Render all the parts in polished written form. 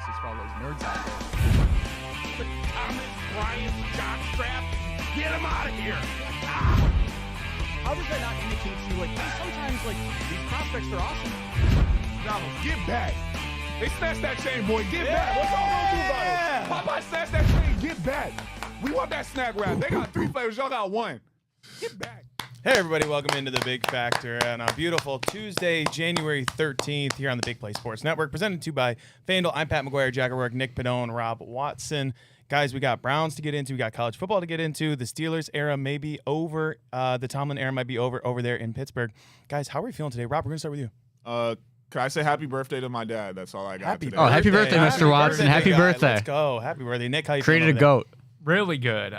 analysis for all those nerds out there. Thomas Bryant jockstrap, get him out of here! How does that not indicate to you, like, hey, sometimes, like, these prospects are awesome? Donald, get back! They snatched that chain, boy. Get back! What y'all gonna do about it? Popeye snatched that chain. Get back! We want that snack wrap. They got 3 flavors. Y'all got 1. Get back! Hey everybody, welcome into the Big Factor on a beautiful Tuesday, January 13th here on the Big Play Sports Network, presented to you by FanDuel. I'm Pat McGuire, Jack O'Rourke, Nick Padone, Rob Watson. Guys, we got Browns to get into, we got college football to get into. The Steelers era may be over. The Tomlin era might be over there in Pittsburgh. Guys, how are we feeling today? Rob, we're going to start with you. Can I say happy birthday to my dad? That's all I got today. Oh, happy birthday, Mr. Watson. Happy birthday. Let's go. Happy birthday. Nick, how you Created feeling a goat. Really good.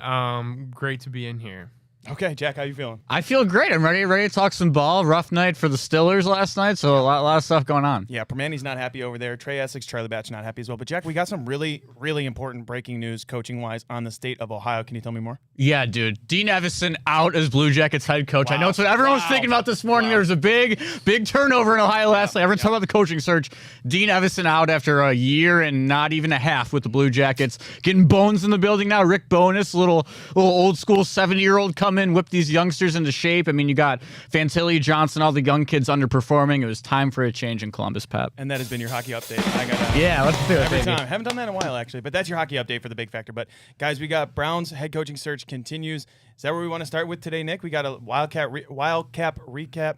Great to be in here. Okay, Jack, how you feeling? I feel great. I'm ready to talk some ball. Rough night for the Steelers last night, so a lot of stuff going on. Yeah, Permandy's not happy over there. Trey Essex, Charlie Batch not happy as well. But Jack, we got some really, really important breaking news coaching-wise on the state of Ohio. Can you tell me more? Yeah, dude. Dean Evison out as Blue Jackets head coach. Wow. I know it's what everyone was thinking about this morning. There was a big turnover in Ohio last night. Everyone's talking about the coaching search. Dean Evison out after a year and not even a half with the Blue Jackets. Getting Bones in the building now. Rick Bowness, little old school 70-year-old come in, whip these youngsters into shape. I mean, you got Fantilli, Johnson, all the young kids underperforming. It was time for a change in Columbus, Pat. And that has been your hockey update. Let's do it, every baby. time. Haven't done that in a while, actually. But that's your hockey update for the Big Factor. But, guys, we got Browns head coaching search continues. Is that where we want to start with today, Nick? We got a Wildcat recap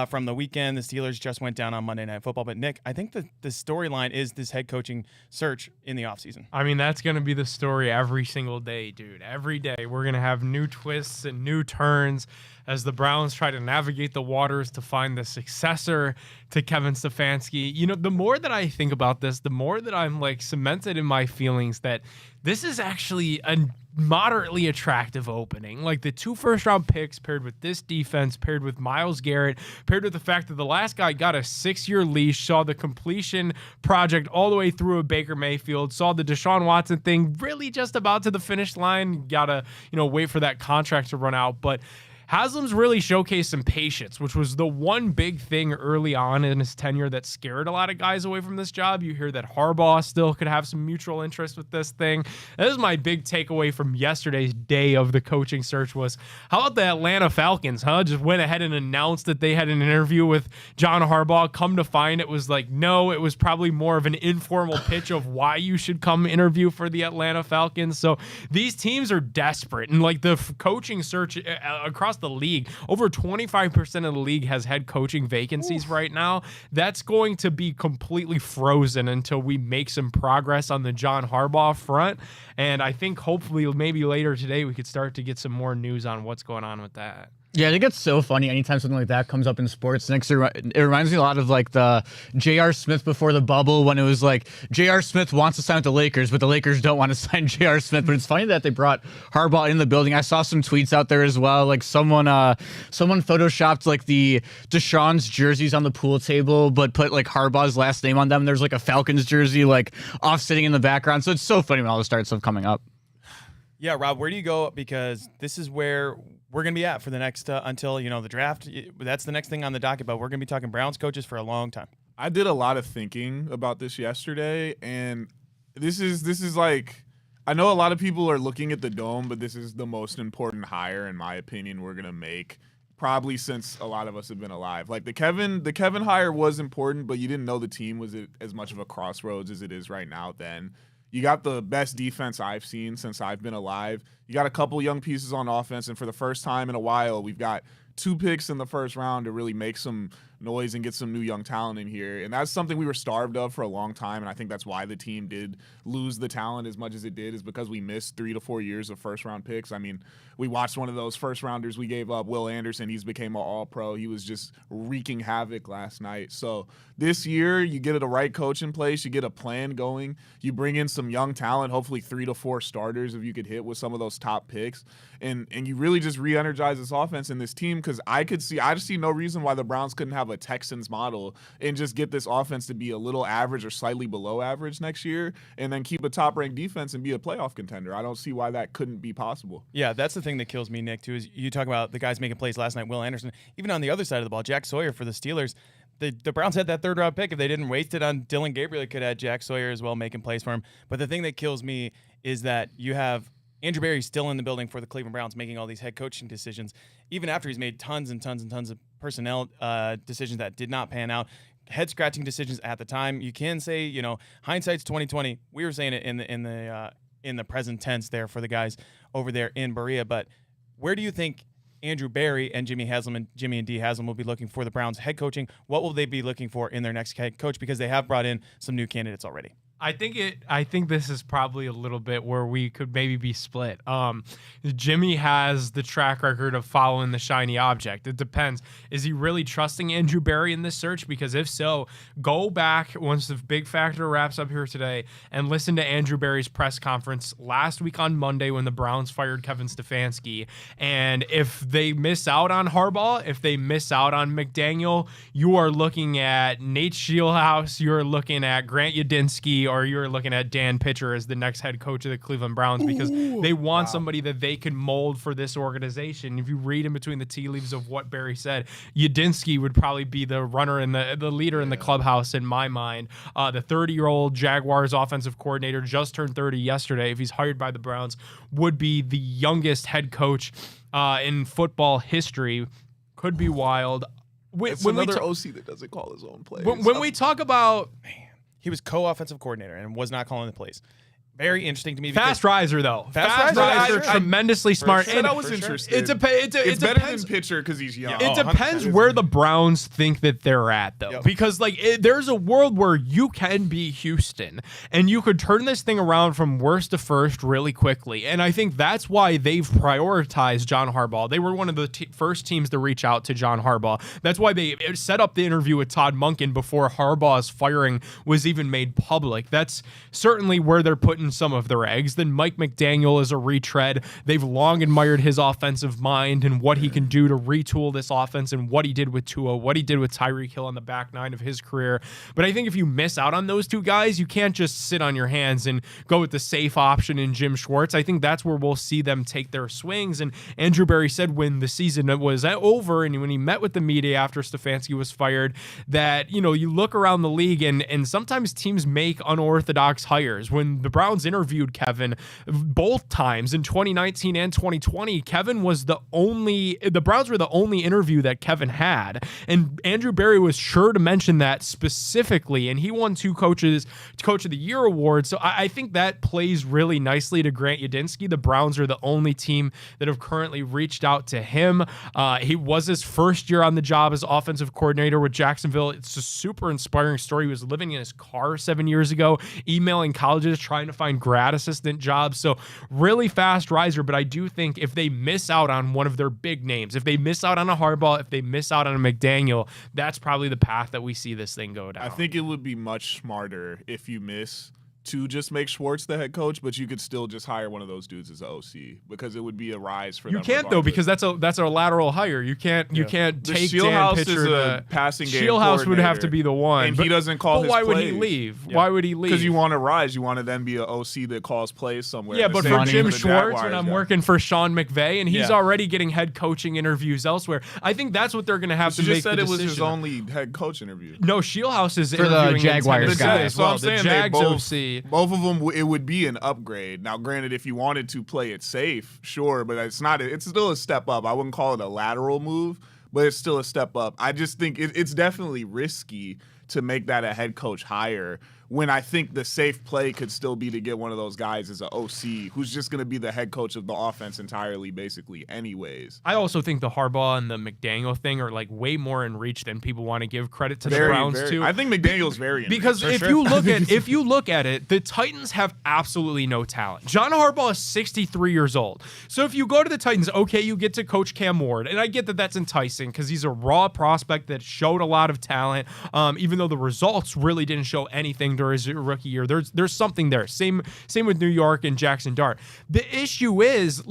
from the weekend. The Steelers just went down on Monday Night Football. But, Nick, I think the storyline is this head coaching search in the offseason. I mean, that's going to be the story every single day, dude. Every day we're going to have new twists and new turns as the Browns try to navigate the waters to find the successor to Kevin Stefanski. You know, the more that I think about this, the more that I'm like cemented in my feelings that this is actually a moderately attractive opening. Like the 2 first-round picks paired with this defense, paired with Myles Garrett, paired with the fact that the last guy got a 6-year leash, saw the completion project all the way through a Baker Mayfield, saw the Deshaun Watson thing really just about to the finish line. Gotta, wait for that contract to run out. But Haslam's really showcased some patience, which was the one big thing early on in his tenure that scared a lot of guys away from this job. You hear that Harbaugh still could have some mutual interest with this thing. That is my big takeaway from yesterday's day of the coaching search was, how about the Atlanta Falcons, huh? Just went ahead and announced that they had an interview with John Harbaugh. Come to find it was like, no, it was probably more of an informal pitch of why you should come interview for the Atlanta Falcons. So these teams are desperate. And like the coaching search across the league, over 25% of the league has head coaching vacancies right now. That's going to be completely frozen until we make some progress on the John Harbaugh front. And I think hopefully maybe later today we could start to get some more news on what's going on with that. Yeah, I think it's so funny anytime something like that comes up in sports. Next, it reminds me a lot of like the J.R. Smith before the bubble when it was like J.R. Smith wants to sign with the Lakers, but the Lakers don't want to sign J.R. Smith. But it's funny that they brought Harbaugh in the building. I saw some tweets out there as well. Like someone photoshopped like the Deshaun's jerseys on the pool table, but put like Harbaugh's last name on them. There's like a Falcons jersey like off sitting in the background. So it's so funny when all this starts stuff coming up. Yeah, Rob, where do you go? Because this is where we're going to be at for the next, until, the draft. That's the next thing on the docket, but we're going to be talking Browns coaches for a long time. I did a lot of thinking about this yesterday, and this is like, I know a lot of people are looking at the Dome, but this is the most important hire, in my opinion, we're going to make probably since a lot of us have been alive. Like the Kevin hire was important, but you didn't know the team was at as much of a crossroads as it is right now then. You got the best defense I've seen since I've been alive. You got a couple young pieces on offense, and for the first time in a while, we've got 2 picks in the first round to really make some noise and get some new young talent in here. And that's something we were starved of for a long time, and I think that's why the team did lose the talent as much as it did, is because we missed 3 to 4 years of first-round picks. I mean, we watched one of those first-rounders we gave up, Will Anderson. He's became an all-pro. He was just wreaking havoc last night. So this year, you get the right coach in place. You get a plan going. You bring in some young talent, hopefully 3 to 4 starters if you could hit with some of those top picks. And you really just re-energize this offense and this team, because I just see no reason why the Browns couldn't have a Texans model and just get this offense to be a little average or slightly below average next year, and then keep a top-ranked defense and be a playoff contender. I don't see why that couldn't be possible. Yeah, that's the thing that kills me, Nick, too, is you talk about the guys making plays last night, Will Anderson. Even on the other side of the ball, Jack Sawyer for the Steelers, the Browns had that 3rd round pick. If they didn't waste it on Dylan Gabriel, they could have had Jack Sawyer as well making plays for him. But the thing that kills me is that you have Andrew Berry still in the building for the Cleveland Browns making all these head coaching decisions, even after he's made tons and tons and tons of personnel decisions that did not pan out. Head-scratching decisions at the time. You can say, you know, hindsight's 2020. We were saying it in the present tense there for the guys over there in Berea. But where do you think Andrew Berry and Jimmy and Dee Haslam will be looking for the Browns head coaching? What will they be looking for in their next head coach? Because they have brought in some new candidates already. I think this is probably a little bit where we could maybe be split. Jimmy has the track record of following the shiny object. It depends. Is he really trusting Andrew Berry in this search? Because if so, go back once the big factor wraps up here today and listen to Andrew Berry's press conference last week on Monday when the Browns fired Kevin Stefanski. And if they miss out on Harbaugh, if they miss out on McDaniel, you are looking at Nate Scheelhaus, you're looking at Grant Udinski, or you're looking at Dan Pitcher as the next head coach of the Cleveland Browns because they want somebody that they can mold for this organization. If you read in between the tea leaves of what Berry said, Udinski would probably be the runner and the leader in the clubhouse in my mind. The 30-year-old Jaguars offensive coordinator just turned 30 yesterday. If he's hired by the Browns, would be the youngest head coach in football history. Could be wild. It's another OC that doesn't call his own plays. When we talk about... He was co-offensive coordinator and was not calling the plays. Very interesting to me. Fast riser, though. Fast riser, riser. tremendously smart. And I was interested. It's better than Pitcher because he's young. It depends where the Browns think that they're at, though. Yep. Because, there's a world where you can be Houston, and you could turn this thing around from worst to first really quickly. And I think that's why they've prioritized John Harbaugh. They were one of the first teams to reach out to John Harbaugh. That's why they set up the interview with Todd Monken before Harbaugh's firing was even made public. That's certainly where they're putting some of their eggs. Then Mike McDaniel is a retread. They've long admired his offensive mind and what he can do to retool this offense and what he did with Tua, what he did with Tyreek Hill on the back nine of his career. But I think if you miss out on those two guys, you can't just sit on your hands and go with the safe option in Jim Schwartz. I think that's where we'll see them take their swings. And Andrew Berry said when the season was over and when he met with the media after Stefanski was fired that, you look around the league and sometimes teams make unorthodox hires. When the Browns interviewed Kevin both times in 2019 and 2020, the Browns were the only interview that Kevin had. And Andrew Berry was sure to mention that specifically. And he won 2 Coach of the Year awards. So I think that plays really nicely to Grant Udinski. The Browns are the only team that have currently reached out to him. He was his first year on the job as offensive coordinator with Jacksonville. It's a super inspiring story. He was living in his car 7 years ago, emailing colleges, trying to find grad assistant jobs. So really fast riser, but I do think if they miss out on one of their big names, if they miss out on a Harbaugh, if they miss out on a McDaniel, that's probably the path that we see this thing go down. I think it would be much smarter if you miss to just make Schwartz the head coach, but you could still just hire one of those dudes as an OC because it would be a rise for them. You can't though because that's a lateral hire. You can't take Dan Pitcher. A passing game Scheelhaus would have to be the one, and he doesn't call. But why would he leave? Yeah. Why would he leave? Because you want to rise. You want to then be an OC that calls plays somewhere. Yeah, but for Jim Schwartz, when I'm working working for Sean McVay, and he's already getting head coaching interviews elsewhere, I think that's what they're going to have to make. Just said the it was decision. his only head coach interview. No, Scheelhaus is For the interviewing Jaguars Tennessee guy. as So well. I'm saying the they Jags both, OC. both of them, it would be an upgrade. Now, granted, if you wanted to play it safe, sure, but it's not. It's still a step up. I wouldn't call it a lateral move, but it's still a step up. I just think it's definitely risky to make that a head coach hire when I think the safe play could still be to get one of those guys as an OC who's just going to be the head coach of the offense entirely, basically, anyways. I also think the Harbaugh and the McDaniel thing are way more in reach than people want to give credit to the Browns to. I think McDaniel's very in because reach. if you look at it, the Titans have absolutely no talent. John Harbaugh is 63 years old. So if you go to the Titans, okay, you get to coach Cam Ward, and I get that that's enticing because he's a raw prospect that showed a lot of talent, even though the results really didn't show anything during his rookie year. There's something there. Same with New York and Jackson Dart. The issue is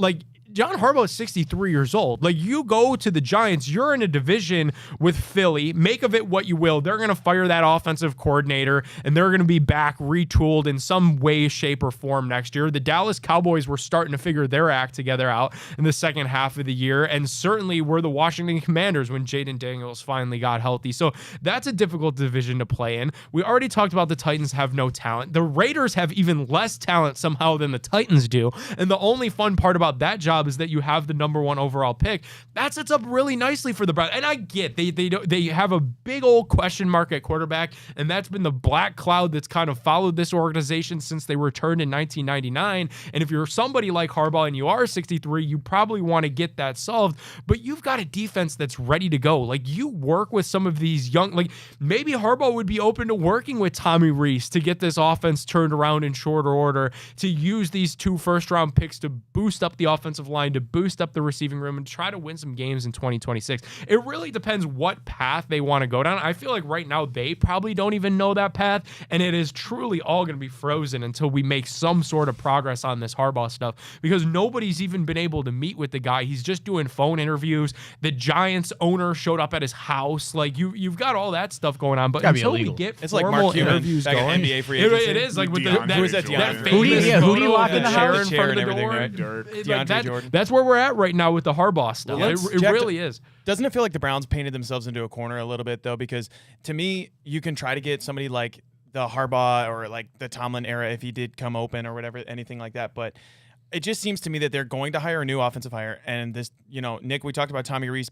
John Harbaugh is 63 years old. Like, you go to the Giants, you're in a division with Philly. Make of it what you will. They're going to fire that offensive coordinator, and they're going to be back retooled in some way, shape, or form next year. The Dallas Cowboys were starting to figure their act together out in the second half of the year, and certainly were the Washington Commanders when Jaden Daniels finally got healthy. So that's a difficult division to play in. We already talked about the Titans have no talent. The Raiders have even less talent somehow than the Titans do, and the only fun part about that job is that you have the number 1 overall pick. That sets up really nicely for the Browns. And I get they have a big old question mark at quarterback, and that's been the black cloud that's kind of followed this organization since they returned in 1999. And if you're somebody like Harbaugh and you are 63, you probably want to get that solved. But you've got a defense that's ready to go. Like, you work with some of these young, like maybe Harbaugh would be open to working with Tommy Rees to get this offense turned around in shorter order, to use these 2 first-round picks to boost up the offensive line, to boost up the receiving room, and try to win some games in 2026. It really depends what path they want to go down. I feel like right now they probably don't even know that path, and it is truly all going to be frozen until we make some sort of progress on this Harbaugh stuff, because nobody's even been able to meet with the guy. He's just doing phone interviews. The Giants owner showed up at his house. Like, you've got all that stuff going on, but until we get It's like formal Mark Cuban interviews back going, in NBA free agency. it is like with DeAndre that Jordan. famous Who do you photo lock of in the chair house? in front of the and everything, door. right? DeAndre Jordan. That's where we're at right now with the Harbaugh stuff. Well, It Jack, really is. Doesn't it feel like the Browns painted themselves into a corner a little bit, though? Because to me, you can try to get somebody like the Harbaugh or like the Tomlin era if he did come open or whatever, anything like that. But it just seems to me that they're going to hire a new offensive hire. And this, Nick, we talked about Tommy Rees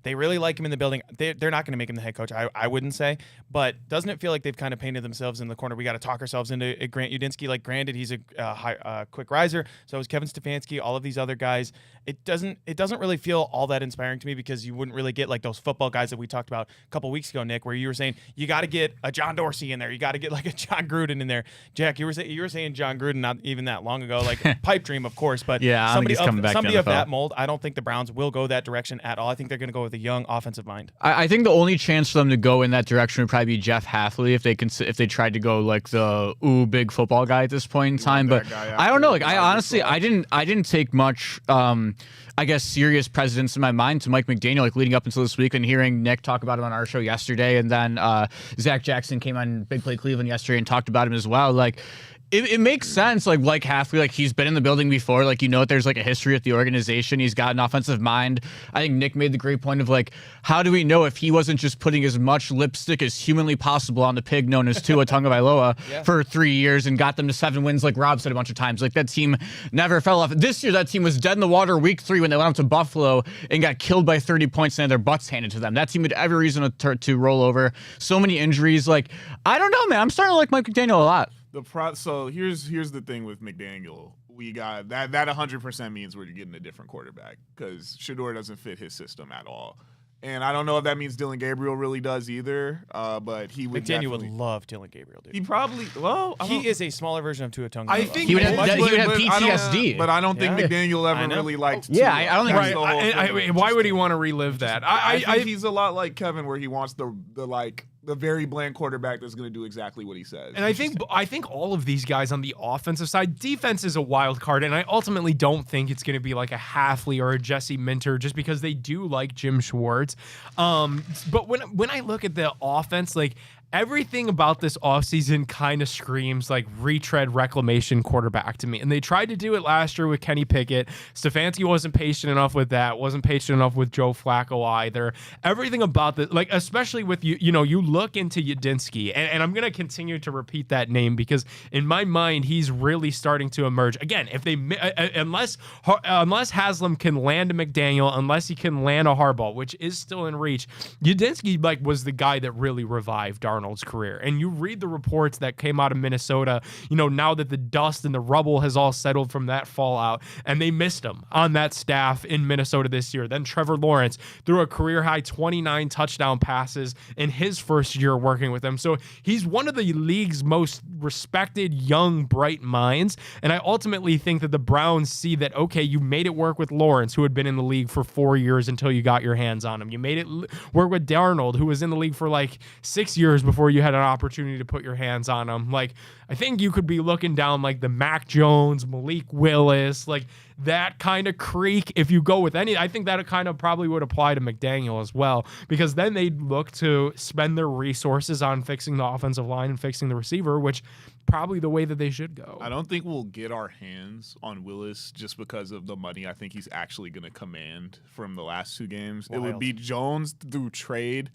they really like him in the building. They're not going to make him the head coach, I wouldn't say. But doesn't it feel like they've kind of painted themselves in the corner? We got to talk ourselves into Grant Udinski. Like, granted, he's a quick riser. So is Kevin Stefanski, all of these other guys. It doesn't really feel all that inspiring to me, because you wouldn't really get like those football guys that we talked about a couple weeks ago, Nick, where you were saying you got to get a John Dorsey in there. You got to get like a John Gruden in there. Jack, you were saying John Gruden not even that long ago, like pipe dream, of course, but Yeah, I don't think he's coming back to somebody of NFL. that mold. I don't think the Browns will go that direction at all. I think they're going to go with a young offensive mind. I think the only chance for them to go in that direction would probably be Jeff Hafley if they tried to go like the big football guy at this point in time. But I don't know. Like, I honestly I didn't take much I guess serious precedence in my mind to Mike McDaniel, like leading up until this week, and hearing Nick talk about him on our show yesterday, and then Zach Jackson came on Big Play Cleveland yesterday and talked about him as well. Like, it makes sense, like Hafley, like he's been in the building before, like, there's like a history with the organization. He's got an offensive mind. I think Nick made the great point of like, how do we know if he wasn't just putting as much lipstick as humanly possible on the pig known as Tua Tagovailoa for 3 years and got them to 7 wins, like Rob said a bunch of times. Like, that team never fell off. This year, that team was dead in the water week 3 when they went up to Buffalo and got killed by 30 points and had their butts handed to them. That team had every reason to roll over. So many injuries. Like, I don't know, man. I'm starting to like Mike McDaniel a lot. So here's the thing with McDaniel. We got that 100% means we're getting a different quarterback, because Shador doesn't fit his system at all. And I don't know if that means Dylan Gabriel really does either, but he would McDaniel would love Dylan Gabriel, dude. He probably, He is a smaller version of Tua Tagovailoa. I think He would have but PTSD. But I don't think Yeah. McDaniel I ever know. really liked Yeah, Tua. I don't think That's he- the whole thing. why would he want to relive that? I think he's a lot like Kevin, where he wants the very bland quarterback that's going to do exactly what he says. And I think all of these guys on the offensive side, defense is a wild card, and I ultimately don't think it's going to be like a Hafley or a Jesse Minter, just because they do like Jim Schwartz. But when I look at the offense, like, everything about this offseason kind of screams like retread reclamation quarterback to me. And they tried to do it last year with Kenny Pickett. Stefanski wasn't patient enough with that, wasn't patient enough with Joe Flacco either. Everything about the, like, especially with you look into Udinski, and I'm going to continue to repeat that name because in my mind, he's really starting to emerge. Again, if they, unless Haslam can land a McDaniel, unless he can land a Harbaugh, which is still in reach, Udinski, like, was the guy that really revived Darnold's career. And you read the reports that came out of Minnesota, now that the dust and the rubble has all settled from that fallout, and they missed him on that staff in Minnesota this year. Then Trevor Lawrence threw a career-high 29 touchdown passes in his first year working with them. So he's one of the league's most respected young, bright minds. And I ultimately think that the Browns see that, okay, you made it work with Lawrence, who had been in the league for 4 years until you got your hands on him. You made it work with Darnold, who was in the league for like 6 years before you had an opportunity to put your hands on them. Like, I think you could be looking down like the Mac Jones, Malik Willis, like that kind of creek. If you go with any, I think that kind of probably would apply to McDaniel as well, because then they'd look to spend their resources on fixing the offensive line and fixing the receiver, which probably the way that they should go. I don't think we'll get our hands on Willis just because of the money I think he's actually going to command from the last 2 games. It would be Jones through trade.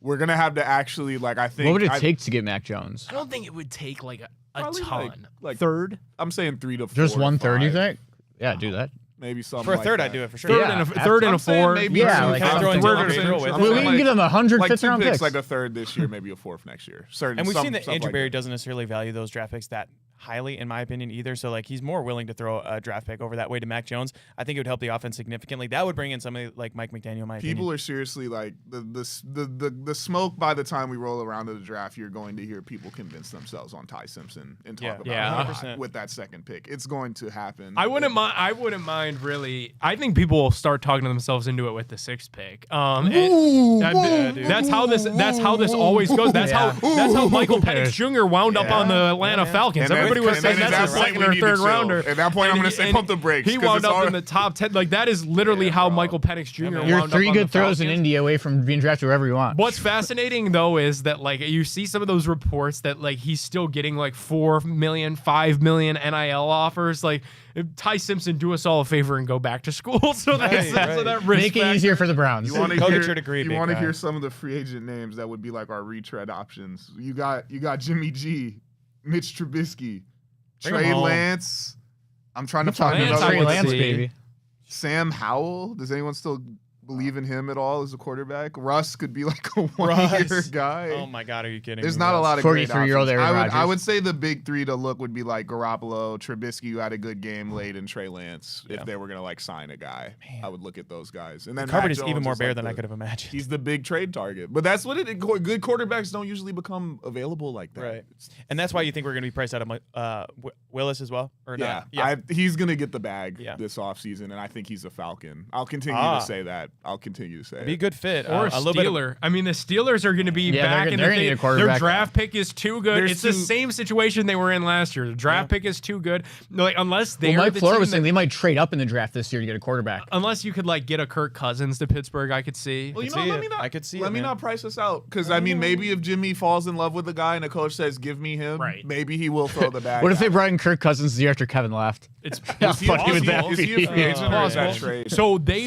We're going to have to actually, like, I think. What would it take to get Mac Jones? I don't think it would take like a Probably ton. like third. I'm saying 3 to 4. Just to 1/3, you 5. think? Yeah, do that. Maybe something For a like third, that. I'd do it for sure. Third Yeah, and a third and a I'm saying fourth. maybe Yeah, some like kind of throw in third Dylan or Gabriel with I'm it. We saying can give him 100 like fifth 2 round picks, picks. like a third this year, maybe a fourth next year. Certain, And we've seen that stuff Andrew like Berry doesn't necessarily value those draft picks that highly, in my opinion, either. So, like, he's more willing to throw a draft pick over that way to Mac Jones. I think it would help the offense significantly. That would bring in somebody like Mike McDaniel, in my opinion. People are seriously like the smoke. By the time we roll around to the draft, you're going to hear people convince themselves on Ty Simpson and talk Yeah, about 100%. with that second pick. It's going to happen. I wouldn't mind really. I think people will start talking to themselves into it with the 6th pick. That's how this always goes. That's how Michael Penix Jr. wound up on the Atlanta Falcons. And then- Everybody was and then saying at that's a that point, second we or need to third chill. rounder. At that point, I'm And gonna say and pump the brakes, He 'cause wound it's up already- in the top 10. Like, that is literally how Michael Penix Jr. man. You're wound up 3 on good the throws in Falcons. Indy away from being drafted wherever you want. What's fascinating though is that like you see some of those reports that like he's still getting like 4 million, 5 million NIL offers. Like, Ty Simpson, do us all a favor and go back to school. So that's Right, so right. that risk Make it factor- easier for the Browns. You want to Go hear? get your degree, You big want to guy. hear some of the free agent names that would be like our retread options. You got Jimmy G, Mitch Trubisky, Bring 'em Trey home. Lance. I'm trying to Trey find Lance, another I Trey would one. Lance, see. baby. Sam Howell. Does anyone still believe in him at all as a quarterback? Russ could be like a 1-year Russ. guy. Oh my God, are you kidding? There's me, not a Russ? lot of great 43-year-old options. Aaron I Rodgers. would say the big 3 to look would be like Garoppolo, Trubisky, who had a good game late, and Trey Lance. Yeah. If they were gonna like sign a guy, I would look at those guys. And then The cupboard Mac is even Jones more is bare like than I the- could have imagined. He's the big trade target. But that's what good quarterbacks don't usually become available like that. Right. And that's why you think we're going to be priced out of Willis as well? Or Yeah, not? he's gonna get the bag Yeah. this offseason, and I think he's a Falcon. I'll continue to say that. I'll continue to say Be a it. good fit. Or a little bit of- Steeler. I mean, the Steelers are going to be Yeah, back they're in gonna the need thing. a quarterback. Their draft pick is too good. There's It's the two- same situation they were in last year. The draft pick is too good. Like, unless they Well, are Mike the Flora team was saying that- they might trade up in the draft this year to get a quarterback. unless you could like get a Kirk Cousins to Pittsburgh, I could see. Well, you could know, see let it. me not. I could see Let it, me man. not price us out, because I mean, maybe if Jimmy falls in love with the guy and the coach says, "Give me him," Right. maybe he will throw the bag. What if they at brought in Kirk Cousins the year after Kevin left? It's How Is he funny would possible? that Is he a be? free agent or is that possible. trade? So they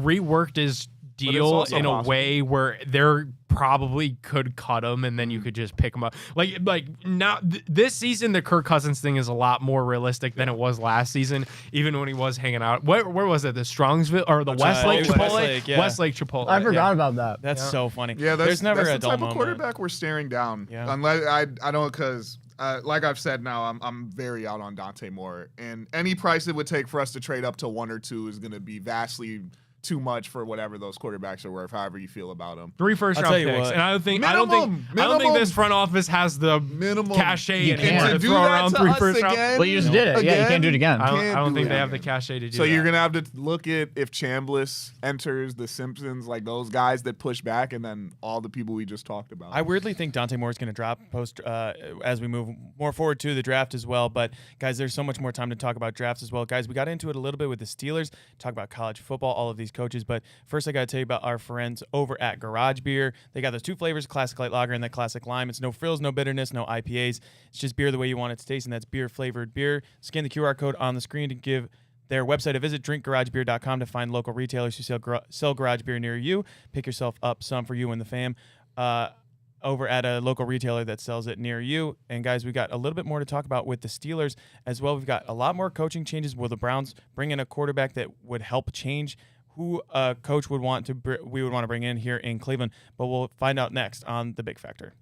reworked his deal also in a possible. way where they're probably could cut him and then you could just pick him up. Like now this season, the Kirk Cousins thing is a lot more realistic than it was last season. Even when he was hanging out, where was it? The Strongsville or the Westlake it was Chipotle? Westlake, yeah. Westlake Chipotle. I forgot about that. That's so funny. Yeah, There's never that's a the dull type moment. of quarterback we're staring down. Yeah. Unless I don't, because like I've said now, I'm very out on Dante Moore, and any price it would take for us to trade up to 1 or 2 is going to be vastly too much for whatever those quarterbacks are worth. However you feel about them. 3 first I'll round tell you picks, what. and I don't think Minimum. this front office has the Minimum. cachet and can't. to To do throw that around to 3 us first round. again? Well, you just did it. Yeah, you Again? can't do it again. I Can't don't do think they that. have the cachet to do So that. you're gonna have to look at if Chambliss enters, the Simpsons, like those guys that push back, and then all the people we just talked about. I weirdly think Dante Moore is going to drop post as we move more forward to the draft as well. But guys, there's so much more time to talk about drafts as well. Guys, we got into it a little bit with the Steelers, talk about college football, all of these coaches. But first, I got to tell you about our friends over at Garage Beer. They got those 2 flavors, Classic Light Lager and the Classic Lime. It's no frills, no bitterness, no IPAs. It's just beer the way you want it to taste, and that's beer flavored beer. Scan the QR code on the screen to give their website a visit, drinkgaragebeer.com, to find local retailers who sell garage beer near you. Pick yourself up some for you and the fam over at a local retailer that sells it near you. And guys, we got a little bit more to talk about with the Steelers as well. We've got a lot more coaching changes. Will the Browns bring in a quarterback that would help change who a coach would want to we would want to bring in here in Cleveland? But we'll find out next on The Big Factor.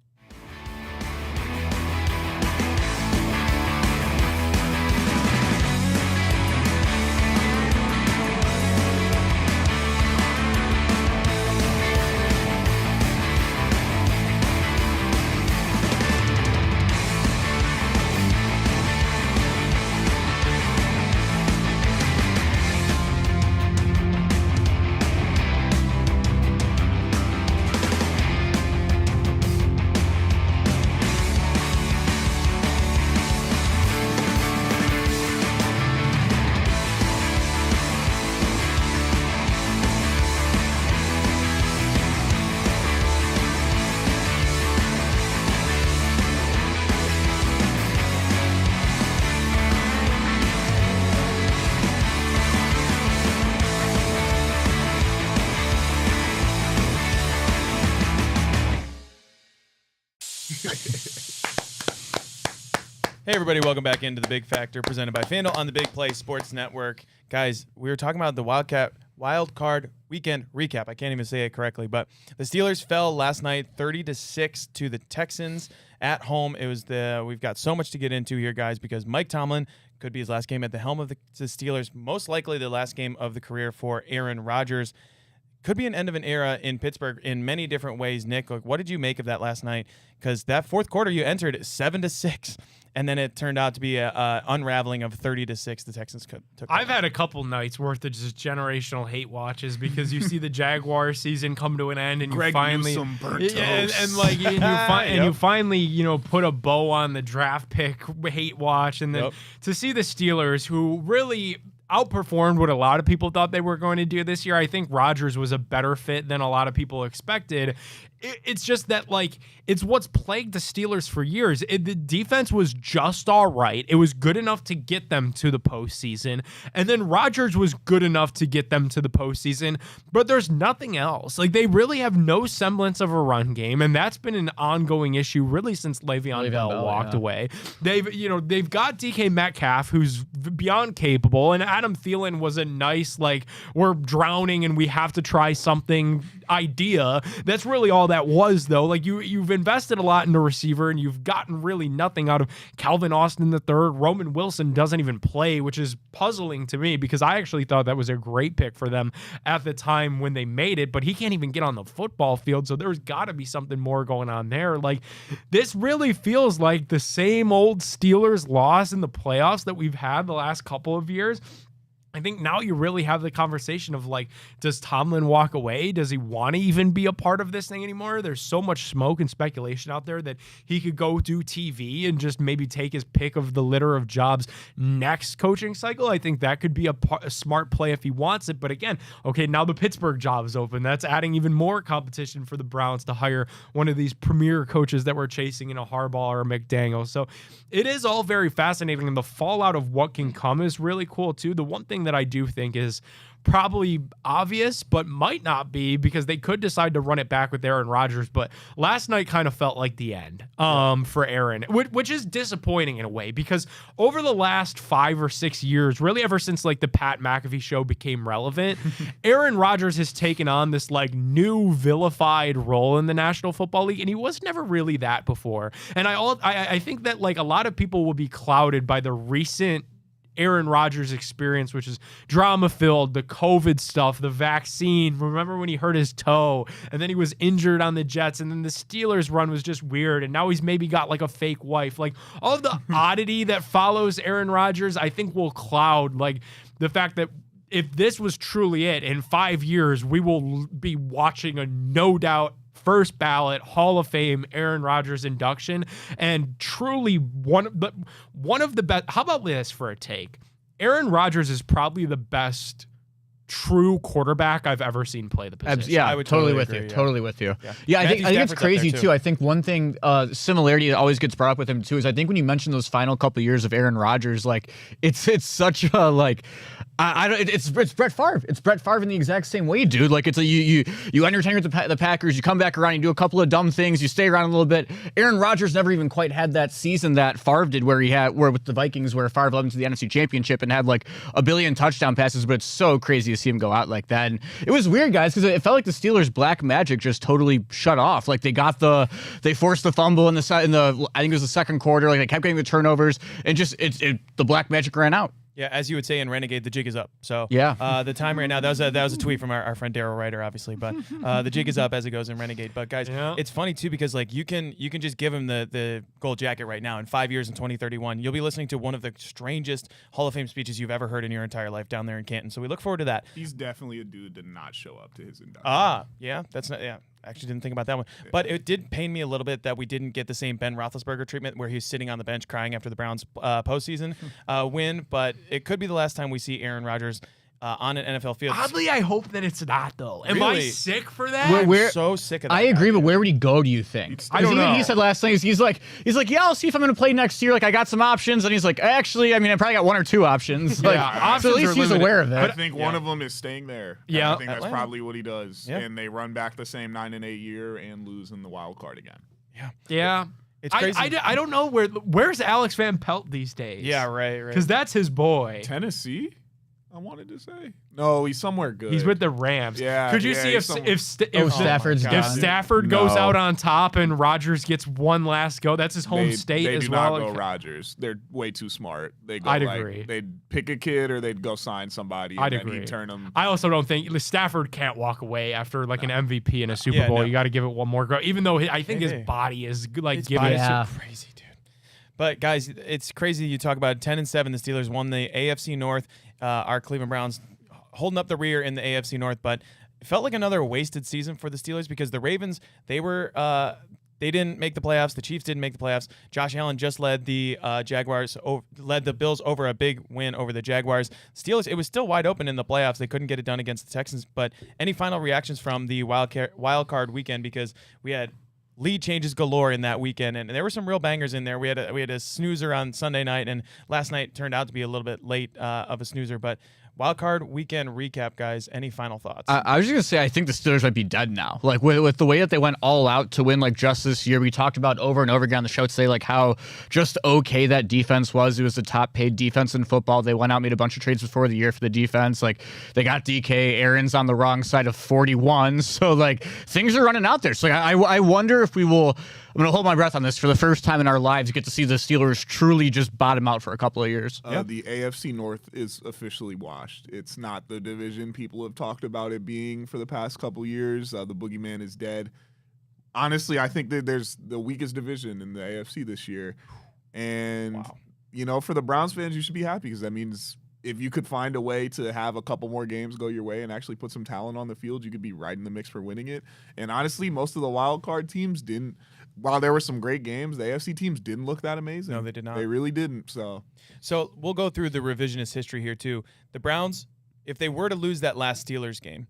everybody, welcome back into the Big Factor presented by FanDuel on the Big Play Sports Network. Guys, we were talking about the Wild Card Weekend recap. I can't even say it correctly, but the Steelers fell last night 30-6 to the Texans at home. We've got so much to get into here, guys, because Mike Tomlin could be his last game at the helm of the Steelers, most likely the last game of the career for Aaron Rodgers. Could be an end of an era in Pittsburgh in many different ways. Nick, what did you make of that last night? Because that fourth quarter you entered 7-6, and then it turned out to be a unraveling of 30-6. The Texans took. I've had a couple nights worth of just generational hate watches because you see the Jaguar season come to an end, and Greg you finally Newsome burnt and toast. like you finally put a bow on the draft pick hate watch, and then to see the Steelers, who really outperformed what a lot of people thought they were going to do this year. I think Rodgers was a better fit than a lot of people expected. It's just that, like, it's what's plagued the Steelers for years. The defense was just all right. It was good enough to get them to the postseason. And then Rodgers was good enough to get them to the postseason. But there's nothing else. Like, they really have no semblance of a run game. And that's been an ongoing issue really since Le'Veon Bell walked away. They've got DK Metcalf, who's beyond capable. And Adam Thielen was a nice, like, we're drowning and we have to try something idea. That's really all that was, though. Like, you've invested a lot in a receiver and you've gotten really nothing out of Calvin Austin III. Roman Wilson doesn't even play, which is puzzling to me because I actually thought that was a great pick for them at the time when they made it, but he can't even get on the football field, so there's got to be something more going on there. Like, this really feels like the same old Steelers loss in the playoffs that we've had the last couple of years. I think now you really have the conversation of, like, does Tomlin walk away? Does he want to even be a part of this thing anymore? There's so much smoke and speculation out there that he could go do TV and just maybe take his pick of the litter of jobs next coaching cycle. I think that could be a smart play if he wants it. But again, okay, now the Pittsburgh job is open. That's adding even more competition for the Browns to hire one of these premier coaches that we're chasing in a Harbaugh or a McDaniel. So it is all very fascinating, and the fallout of what can come is really cool too. The one thing that I do think is probably obvious, but might not be, because they could decide to run it back with Aaron Rodgers. But last night kind of felt like the end for Aaron, which is disappointing in a way, because over the last 5 or 6 years, really ever since like the Pat McAfee show became relevant, Aaron Rodgers has taken on this like new vilified role in the National Football League, and he was never really that before. And I think that like a lot of people will be clouded by the recent Aaron Rodgers experience, which is drama-filled, the COVID stuff, the vaccine. Remember when he hurt his toe, and then he was injured on the Jets, and then the Steelers run was just weird, and now he's maybe got like a fake wife. Like, all of the oddity that follows Aaron Rodgers, I think will cloud like the fact that if this was truly it, in 5 years, we will be watching a no doubt first ballot Hall of Fame Aaron Rodgers induction, and truly one of the best. How about this for a take? Aaron Rodgers is probably the best true quarterback I've ever seen play the position. Yeah, I would totally with agree, you. yeah. Totally with you. Yeah, I think it's Stafford's up crazy there, too. I think one thing similarity that always gets brought up with him too is I think when you mention those final couple of years of Aaron Rodgers, like it's such a like. It's Brett Favre. It's Brett Favre in the exact same way, dude. Like, it's you entertain with the Packers, you come back around, you do a couple of dumb things, you stay around a little bit. Aaron Rodgers never even quite had that season that Favre did, where with the Vikings, where Favre led them to the NFC Championship and had like a billion touchdown passes. But it's so crazy to see him go out like that. And it was weird, guys, because it felt like the Steelers' black magic just totally shut off. Like, they forced the fumble in the I think it was the second quarter. Like, they kept getting the turnovers, and just the black magic ran out. Yeah, as you would say in Renegade, the jig is up. So yeah, the time right now, that was a tweet from our friend Daryl Ryder, obviously, but the jig is up as it goes in Renegade. But guys, It's funny too, because like you can just give him the gold jacket right now. In 5 years, in 2031, you'll be listening to one of the strangest Hall of Fame speeches you've ever heard in your entire life down there in Canton. So we look forward to that. He's definitely a dude to not show up to his induction. Yeah, that's not Actually didn't think about that one. But it did pain me a little bit that we didn't get the same Ben Roethlisberger treatment where he was sitting on the bench crying after the Browns postseason win. But it could be the last time we see Aaron Rodgers on an NFL field. Oddly, I hope that it's not, though. Am I sick for that? I'm so sick of that. I agree, but where would he go, do you think? I don't know. He said last thing, he's like, yeah, I'll see if I'm going to play next year. Like, I got some options. And he's like, actually, I mean, I probably got 1 or 2 options. Like, options so at least are he's limited. aware of that. I think one of them is staying there. Yeah. I think that's Atlanta. probably what he does. Yeah. And they run back the same 9-8 year and lose in the wild card again. Yeah. It's crazy. I don't know where's Alex Van Pelt these days. Yeah, right. Because that's his boy. Tennessee, I wanted to say. No, he's somewhere good. He's with the Rams. Yeah, Could you yeah, see he's if Stafford's God. if gone. Stafford goes No. out on top and Rodgers gets one last go? That's his home state they as do well. not go Rodgers. They're way too smart. They go I'd like, agree. They'd pick a kid or they'd go sign somebody. And I'd then agree. He'd turn them. I also don't think Stafford can't walk away after like an MVP in a Super Yeah, Bowl. no. You got to give it one more go. Even though I think Maybe. his body is like It's giving it. Yeah. so crazy, dude. But guys, it's crazy. You talk about 10-7. The Steelers won the AFC North. Our Cleveland Browns holding up the rear in the AFC North, but it felt like another wasted season for the Steelers because the Ravens, they didn't make the playoffs. The Chiefs didn't make the playoffs. Josh Allen just led the led the Bills over a big win over the Jaguars. Steelers, it was still wide open in the playoffs. They couldn't get it done against the Texans. But any final reactions from the wild card weekend, because we had lead changes galore in that weekend, and there were some real bangers in there. We had a snoozer on Sunday night, and last night turned out to be a little bit late of a snoozer. But wild card weekend recap, guys. Any final thoughts? I was just gonna say I think the Steelers might be dead now. Like with the way that they went all out to win, like just this year, we talked about over and over again on the show today, like how just okay that defense was. It was the top paid defense in football. They went out, made a bunch of trades before the year for the defense. Like they got DK. Aaron's on the wrong side of 41, so like things are running out there. So like, I wonder if we will. I'm gonna hold my breath on this for the first time in our lives. Get to see the Steelers truly just bottom out for a couple of years. The AFC North is officially washed. It's not the division people have talked about it being for the past couple years. The boogeyman is dead. Honestly, I think that there's the weakest division in the AFC this year. And, for the Browns fans, you should be happy because that means if you could find a way to have a couple more games go your way and actually put some talent on the field, you could be right in the mix for winning it. And honestly, most of the wild card teams didn't. While there were some great games, the AFC teams didn't look that amazing. No, they did not. They really didn't. So we'll go through the revisionist history here too. The Browns, if they were to lose that last Steelers game,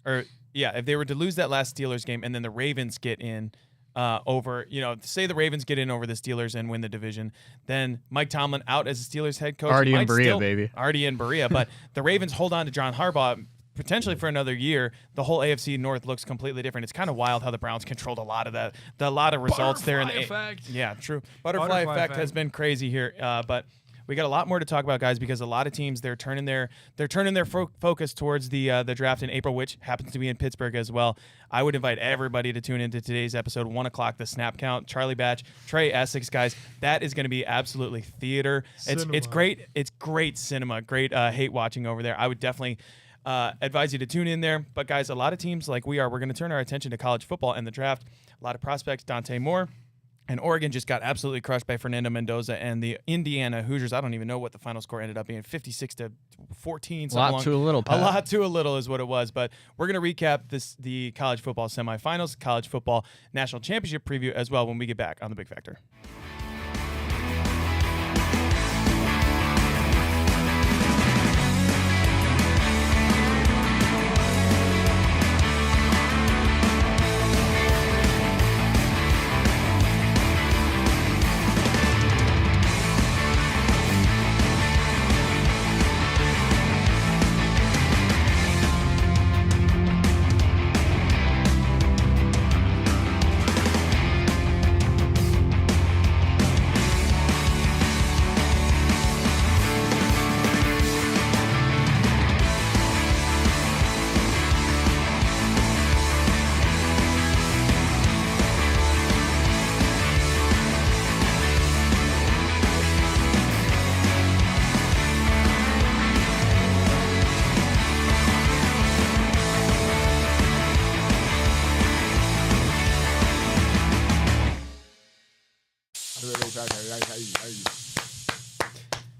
if they were to lose that last Steelers game and then the Ravens get in over, say the Ravens get in over the Steelers and win the division, then Mike Tomlin out as the Steelers head coach. Already in Berea, baby. Already in Berea. But the Ravens hold on to John Harbaugh potentially for another year. The whole AFC North looks completely different. It's kind of wild how the Browns controlled a lot of that, a lot of results there. Butterfly effect. Yeah, true. Butterfly effect has been crazy here, but we got a lot more to talk about, guys, because a lot of teams they're turning their focus towards the draft in April, which happens to be in Pittsburgh as well. I would invite everybody to tune into today's episode, 1 o'clock, the Snap Count. Charlie Batch, Trey Essex, guys, that is going to be absolutely theater. It's great. It's great cinema. Great hate watching over there. I would definitely advise you to tune in there. But guys, a lot of teams like we're going to turn our attention to college football and the draft. A lot of prospects. Dante Moore. And Oregon just got absolutely crushed by Fernando Mendoza and the Indiana Hoosiers. I don't even know what the final score ended up being, 56-14. A lot to a little, Pat. A lot to a little is what it was. But we're going to recap the college football semifinals, college football national championship preview as well when we get back on The Big Factor.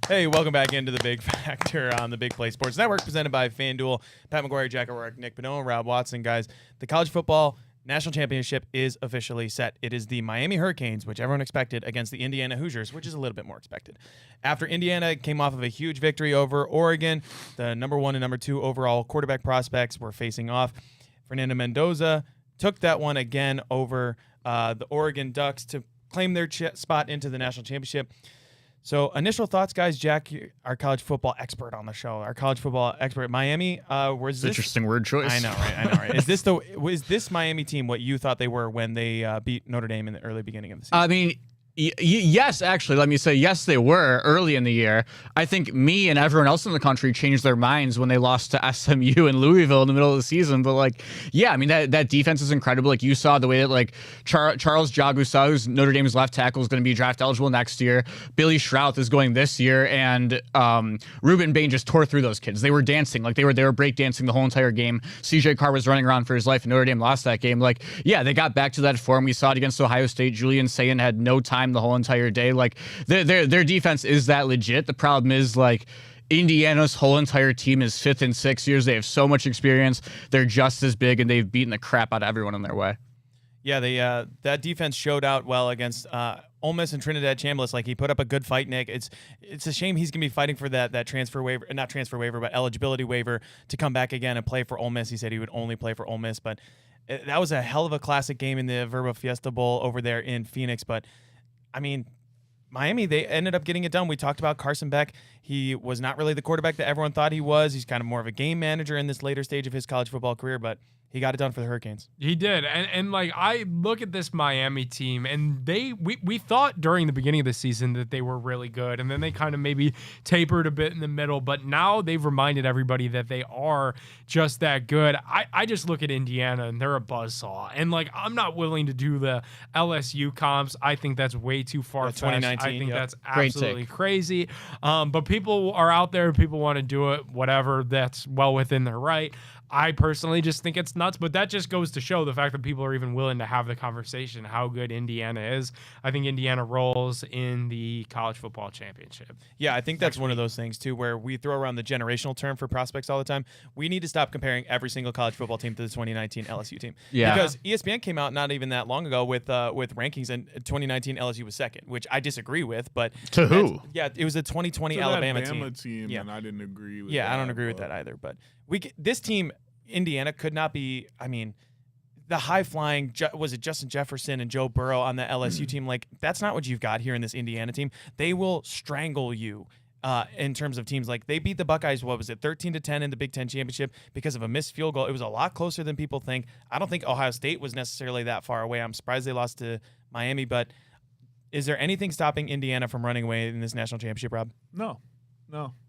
Hey, welcome back into the Big Factor on the Big Play Sports Network, presented by FanDuel. Pat McGuire, Jack O'Rourke, Nick Pannone, Rob Watson. Guys, the college football national championship is officially set. It is the Miami Hurricanes, which everyone expected, against the Indiana Hoosiers, which is a little bit more expected. After Indiana came off of a huge victory over Oregon, the number 1 and number 2 overall quarterback prospects were facing off. Fernando Mendoza took that one again over the Oregon Ducks to claim their spot into the national championship. So initial thoughts, guys. Jack, our college football expert on the show, our college football expert. Miami, was this Interesting word choice. I know, right? Was this Miami team what you thought they were when they beat Notre Dame in the early beginning of the season? I mean, yes, actually, let me say yes, they were early in the year. I think me and everyone else in the country changed their minds when they lost to SMU and Louisville in the middle of the season. But like, yeah, I mean that defense is incredible. Like you saw the way that like Charles Jagusa, who's Notre Dame's left tackle, is going to be draft eligible next year. Billy Schrouth is going this year, and Ruben Bain just tore through those kids. They were dancing, like they were break dancing the whole entire game. CJ Carr was running around for his life, and Notre Dame lost that game. Like, yeah, they got back to that form. We saw it against Ohio State. Julian Sayin had no time the whole entire day. Like their defense is that legit. The problem is like Indiana's whole entire team is 5th in 6 years. They have so much experience. They're just as big, and they've beaten the crap out of everyone in their way. Yeah, that defense showed out well against Ole Miss and Trinidad Chambliss. Like he put up a good fight, Nick. It's a shame he's gonna be fighting for that transfer waiver, not transfer waiver, but eligibility waiver to come back again and play for Ole Miss. He said he would only play for Ole Miss, but that was a hell of a classic game in the Verbo Fiesta Bowl over there in Phoenix. But I mean, Miami, they ended up getting it done. We talked about Carson Beck. He was not really the quarterback that everyone thought he was. He's kind of more of a game manager in this later stage of his college football career, but he got it done for the Hurricanes. He did. And like I look at this Miami team, and we thought during the beginning of the season that they were really good, and then they kind of maybe tapered a bit in the middle, but now they've reminded everybody that they are just that good. I just look at Indiana, and they're a buzzsaw. And like I'm not willing to do the LSU comps. I think that's way too far-fetched. 2019, I think yep. that's Great absolutely take. crazy. But people are out there, people want to do it, whatever, that's well within their right. I personally just think it's nuts, but that just goes to show the fact that people are even willing to have the conversation how good Indiana is. I think Indiana rolls in the college football championship. Yeah, I think that's one of those things, too, where we throw around the generational term for prospects all the time. We need to stop comparing every single college football team to the 2019 LSU team. Yeah. Because ESPN came out not even that long ago with rankings, and 2019 LSU was second, which I disagree with. But To who? Yeah, it was a 2020 To that Alabama Bama team. Yeah. and I didn't agree with Yeah, I that, don't agree with but- that either. But this team, Indiana, could not be. I mean, the high flying was it Justin Jefferson and Joe Burrow on the LSU team? Like that's not what you've got here in this Indiana team. They will strangle you. In terms of teams, like they beat the Buckeyes, what was it, 13-10 in the Big Ten championship because of a missed field goal. It was a lot closer than people think. I don't think Ohio State was necessarily that far away. I'm surprised they lost to Miami, but is there anything stopping Indiana from running away in this national championship, Rob? No.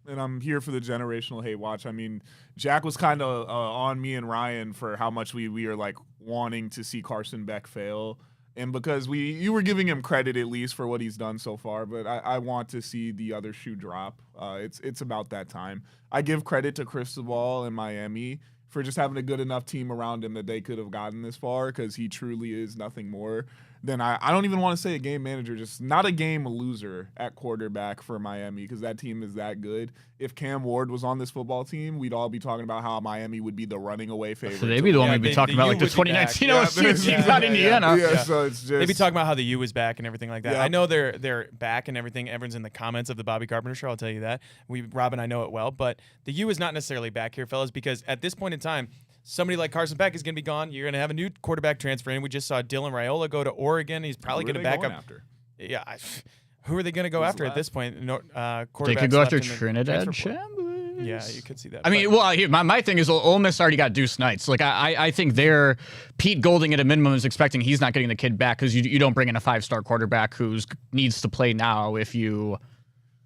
And I'm here for the generational hate watch. I mean, Jack was kind of on me and Ryan for how much we are like wanting to see Carson Beck fail. And because you were giving him credit at least for what he's done so far, but I want to see the other shoe drop. It's about that time. I give credit to Cristobal in Miami for just having a good enough team around him that they could have gotten this far because he truly is nothing more than I don't even want to say a game manager, just not a game loser at quarterback for Miami because that team is that good. If Cam Ward was on this football team, we'd all be talking about how Miami would be the running away favorite. So they'd be the one Yeah, we'd be the talking about, U like the would be back. 2019 LSU team, yeah, not yeah, Indiana. Yeah, Yeah. so it's just They'd be talking about how the U is back and everything like that. Yeah. I know they're back and everything. Everyone's in the comments of the Bobby Carpenter show. I'll tell you that. Rob and I know it well, but the U is not necessarily back here, fellas, because at this point in time, somebody like Carson Beck is going to be gone. You're going to have a new quarterback transfer in. We just saw Dylan Raiola go to Oregon. He's probably going to back up. After? Yeah. Who are they going to go Who's after at left? this point? No, They could go after Trinidad Chambliss. Chambliss. Yeah, you could see that. I mean, well, here, my thing is Ole Miss already got Deuce Knights. Like, I think they're Pete Golding at a minimum is expecting he's not getting the kid back because you don't bring in a 5-star quarterback who needs to play now if you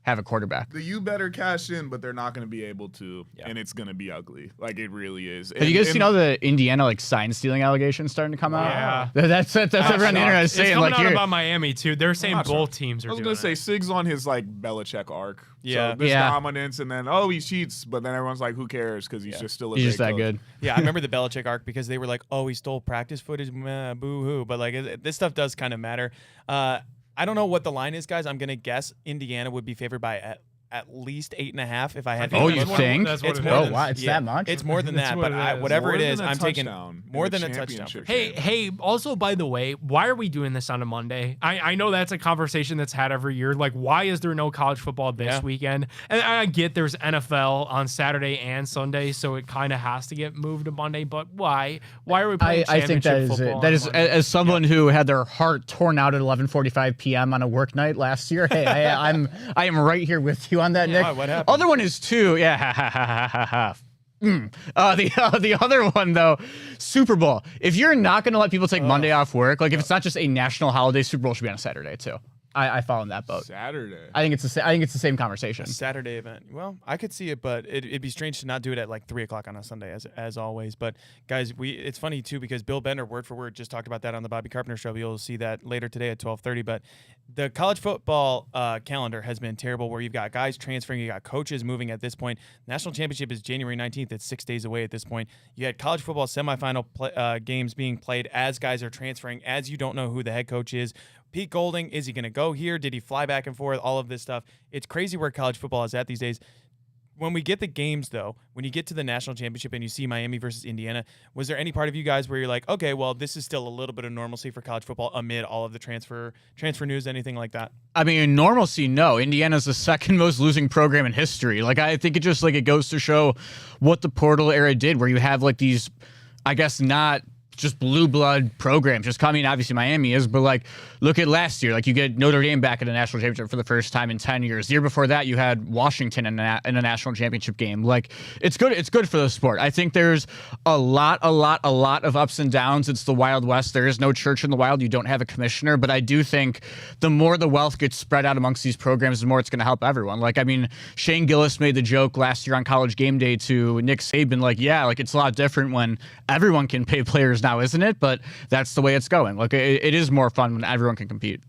have a quarterback. The U better cash in, but they're not going to be able to, Yeah. and it's going to be ugly. Like it really is. Have you guys seen all the Indiana like sign stealing allegations starting to come out? Yeah. That's everyone on the internet is It's saying coming like out you're. about Miami too. They're saying not both teams are I was doing going to say it. Sig's on his like Belichick arc. Yeah. So this Yeah. dominance, and then he cheats, but then everyone's like, who cares? Because he's just still a He's great just that coach. good. Yeah, I remember the Belichick arc because they were like, "Oh, he stole practice footage, boo hoo." But like, this stuff does kind of matter. I don't know what the line is, guys. I'm gonna guess Indiana would be favored by at least 8.5 if I had to. Oh, look. you think? That's what It's it more is. than wow, it's that much? It's more than That's that, what but it is. whatever More it than is, a I'm taking touchdown more in than a a touchdown. championship For sure. Hey, also, by the way, why are we doing this on a Monday? I know that's a conversation that's had every year. Like, why is there no college football this weekend? And I get there's NFL on Saturday and Sunday, so it kind of has to get moved to Monday, but why? Why are we playing I think that championship is football it. That on is Monday? as someone who had their heart torn out at 11:45 p.m. on a work night last year. Hey, I am right here with you on that, Nick. Why? What happened? Other one is too. Yeah. The other one though, Super Bowl. If you're not going to let people take Monday off work, like if it's not just a national holiday, Super Bowl should be on a Saturday too. I fall in that boat. Saturday. I think it's the same conversation. Saturday event. Well, I could see it, but it'd be strange to not do it at like 3:00 on a Sunday, as always. But guys, it's funny too because Bill Bender, word for word, just talked about that on the Bobby Carpenter show. You'll see that later today at 12:30. But the college football calendar has been terrible, where you've got guys transferring, you got coaches moving. At this point, national championship is January 19th. It's 6 days away at this point. You had college football semifinal games being played as guys are transferring, as you don't know who the head coach is. Pete Golding, is he going to go here? Did he fly back and forth? All of this stuff. It's crazy where college football is at these days. When we get the games, though, when you get to the national championship and you see Miami versus Indiana, was there any part of you guys where you're like, okay, well, this is still a little bit of normalcy for college football amid all of the transfer news, anything like that? I mean, in normalcy, no. Indiana's the second most losing program in history. Like, I think it goes to show what the portal era did, where you have like these, I guess, not just blue blood programs. Just coming, obviously Miami is, but like look at last year. Like you get Notre Dame back in a national championship for the first time in 10 years. The year before that, you had Washington in a national championship game. Like it's good. It's good for the sport. I think there's a lot of ups and downs. It's the Wild West. There is no church in the wild. You don't have a commissioner, but I do think the more the wealth gets spread out amongst these programs, the more it's going to help everyone. Like, I mean, Shane Gillis made the joke last year on College Game Day to Nick Saban, like, yeah, like it's a lot different when everyone can pay players now, isn't it? But that's the way it's going. Like it is more fun when everyone can compete.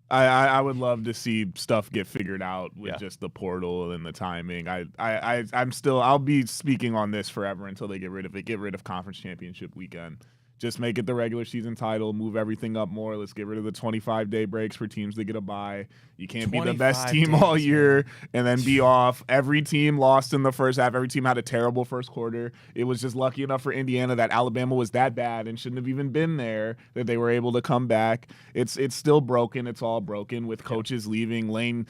I would love to see stuff get figured out with just the portal and the timing. I'll be speaking on this forever until they get rid of it. Get rid of conference championship weekend. Just make it the regular season title, move everything up more. Let's get rid of the 25-day breaks for teams to get a bye. You can't be the best team all year and then be off. Every team lost in the first half. Every team had a terrible first quarter. It was just lucky enough for Indiana that Alabama was that bad and shouldn't have even been there, that they were able to come back. It's still broken. It's all broken with coaches leaving. Lane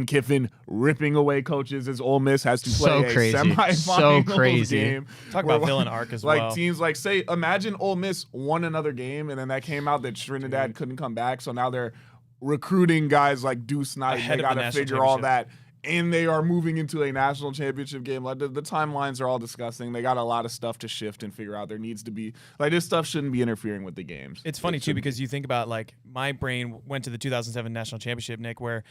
Kiffin ripping away coaches as Ole Miss has to play a semifinals game. Talk about villain arc as well. Like teams like, say, imagine Ole Miss won another game and then that came out that Trinidad couldn't come back. So now they're recruiting guys like Deuce Knight. They got to figure all that. And they are moving into a national championship game. Like the timelines are all disgusting. They got a lot of stuff to shift and figure out. There needs to be, like, this stuff shouldn't be interfering with the games. It's funny, too, because you think about, like, my brain went to the 2007 national championship, Nick, where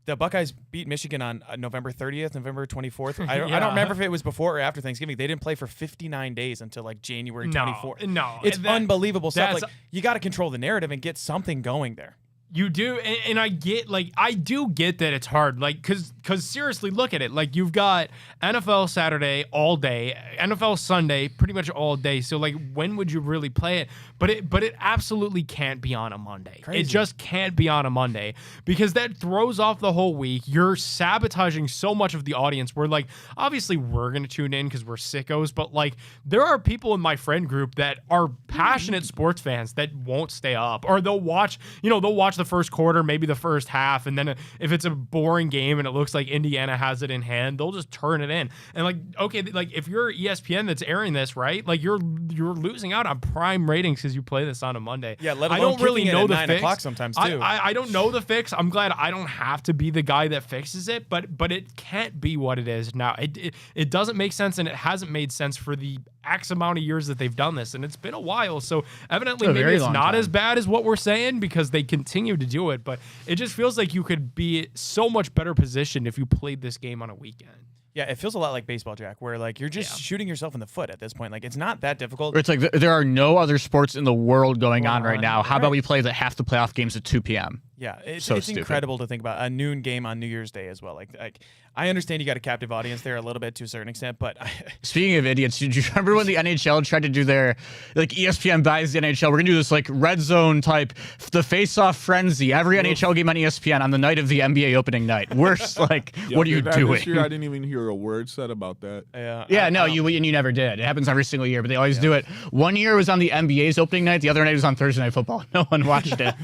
the Buckeyes beat Michigan on November 30th, November 24th. I don't remember if it was before or after Thanksgiving. They didn't play for 59 days until like January 24th. No, it's unbelievable stuff. Like, you got to control the narrative and get something going there. You do, and I do get that it's hard, like, cause seriously, look at it, like you've got NFL Saturday all day, NFL Sunday pretty much all day. So like, when would you really play it? But it absolutely can't be on a Monday. Crazy. It just can't be on a Monday because that throws off the whole week. You're sabotaging so much of the audience. We're like, obviously we're gonna tune in because we're sickos, but like there are people in my friend group that are passionate sports fans that won't stay up, or they'll watch the first quarter, maybe the first half, and then if it's a boring game and it looks like Indiana has it in hand, they'll just turn it in. And like, okay, like if you're ESPN that's airing this, right? Like you're losing out on prime ratings because you play this on a Monday. Yeah, let alone I don't really know the 9 fix. o'clock sometimes too. I don't know the fix. I'm glad I don't have to be the guy that fixes it, but it can't be what it is now. It doesn't make sense, and it hasn't made sense for the X amount of years that they've done this, and it's been a while. So evidently maybe it's not as bad as what we're saying because they continue to do it, but it just feels like you could be so much better positioned if you played this game on a weekend. Yeah, it feels a lot like baseball, Jack, where like you're just shooting yourself in the foot at this point. Like it's not that difficult. It's like there are no other sports in the world going on right now. How about we play half the playoff games at 2 p.m.? Yeah, it's stupid. incredible to think about a noon game on New Year's Day as well. Like I understand you got a captive audience there a little bit to a certain extent, but Speaking of idiots, did you remember when the NHL tried to do their, like ESPN buys the NHL, we're going to do this like red zone type, the face-off frenzy, every NHL game on ESPN on the night of the NBA opening night. Worse, like, what are you doing? This year, I didn't even hear a word said about that. You never did. It happens every single year, but they always do it. One year was on the NBA's opening night, the other night was on Thursday Night Football. No one watched it.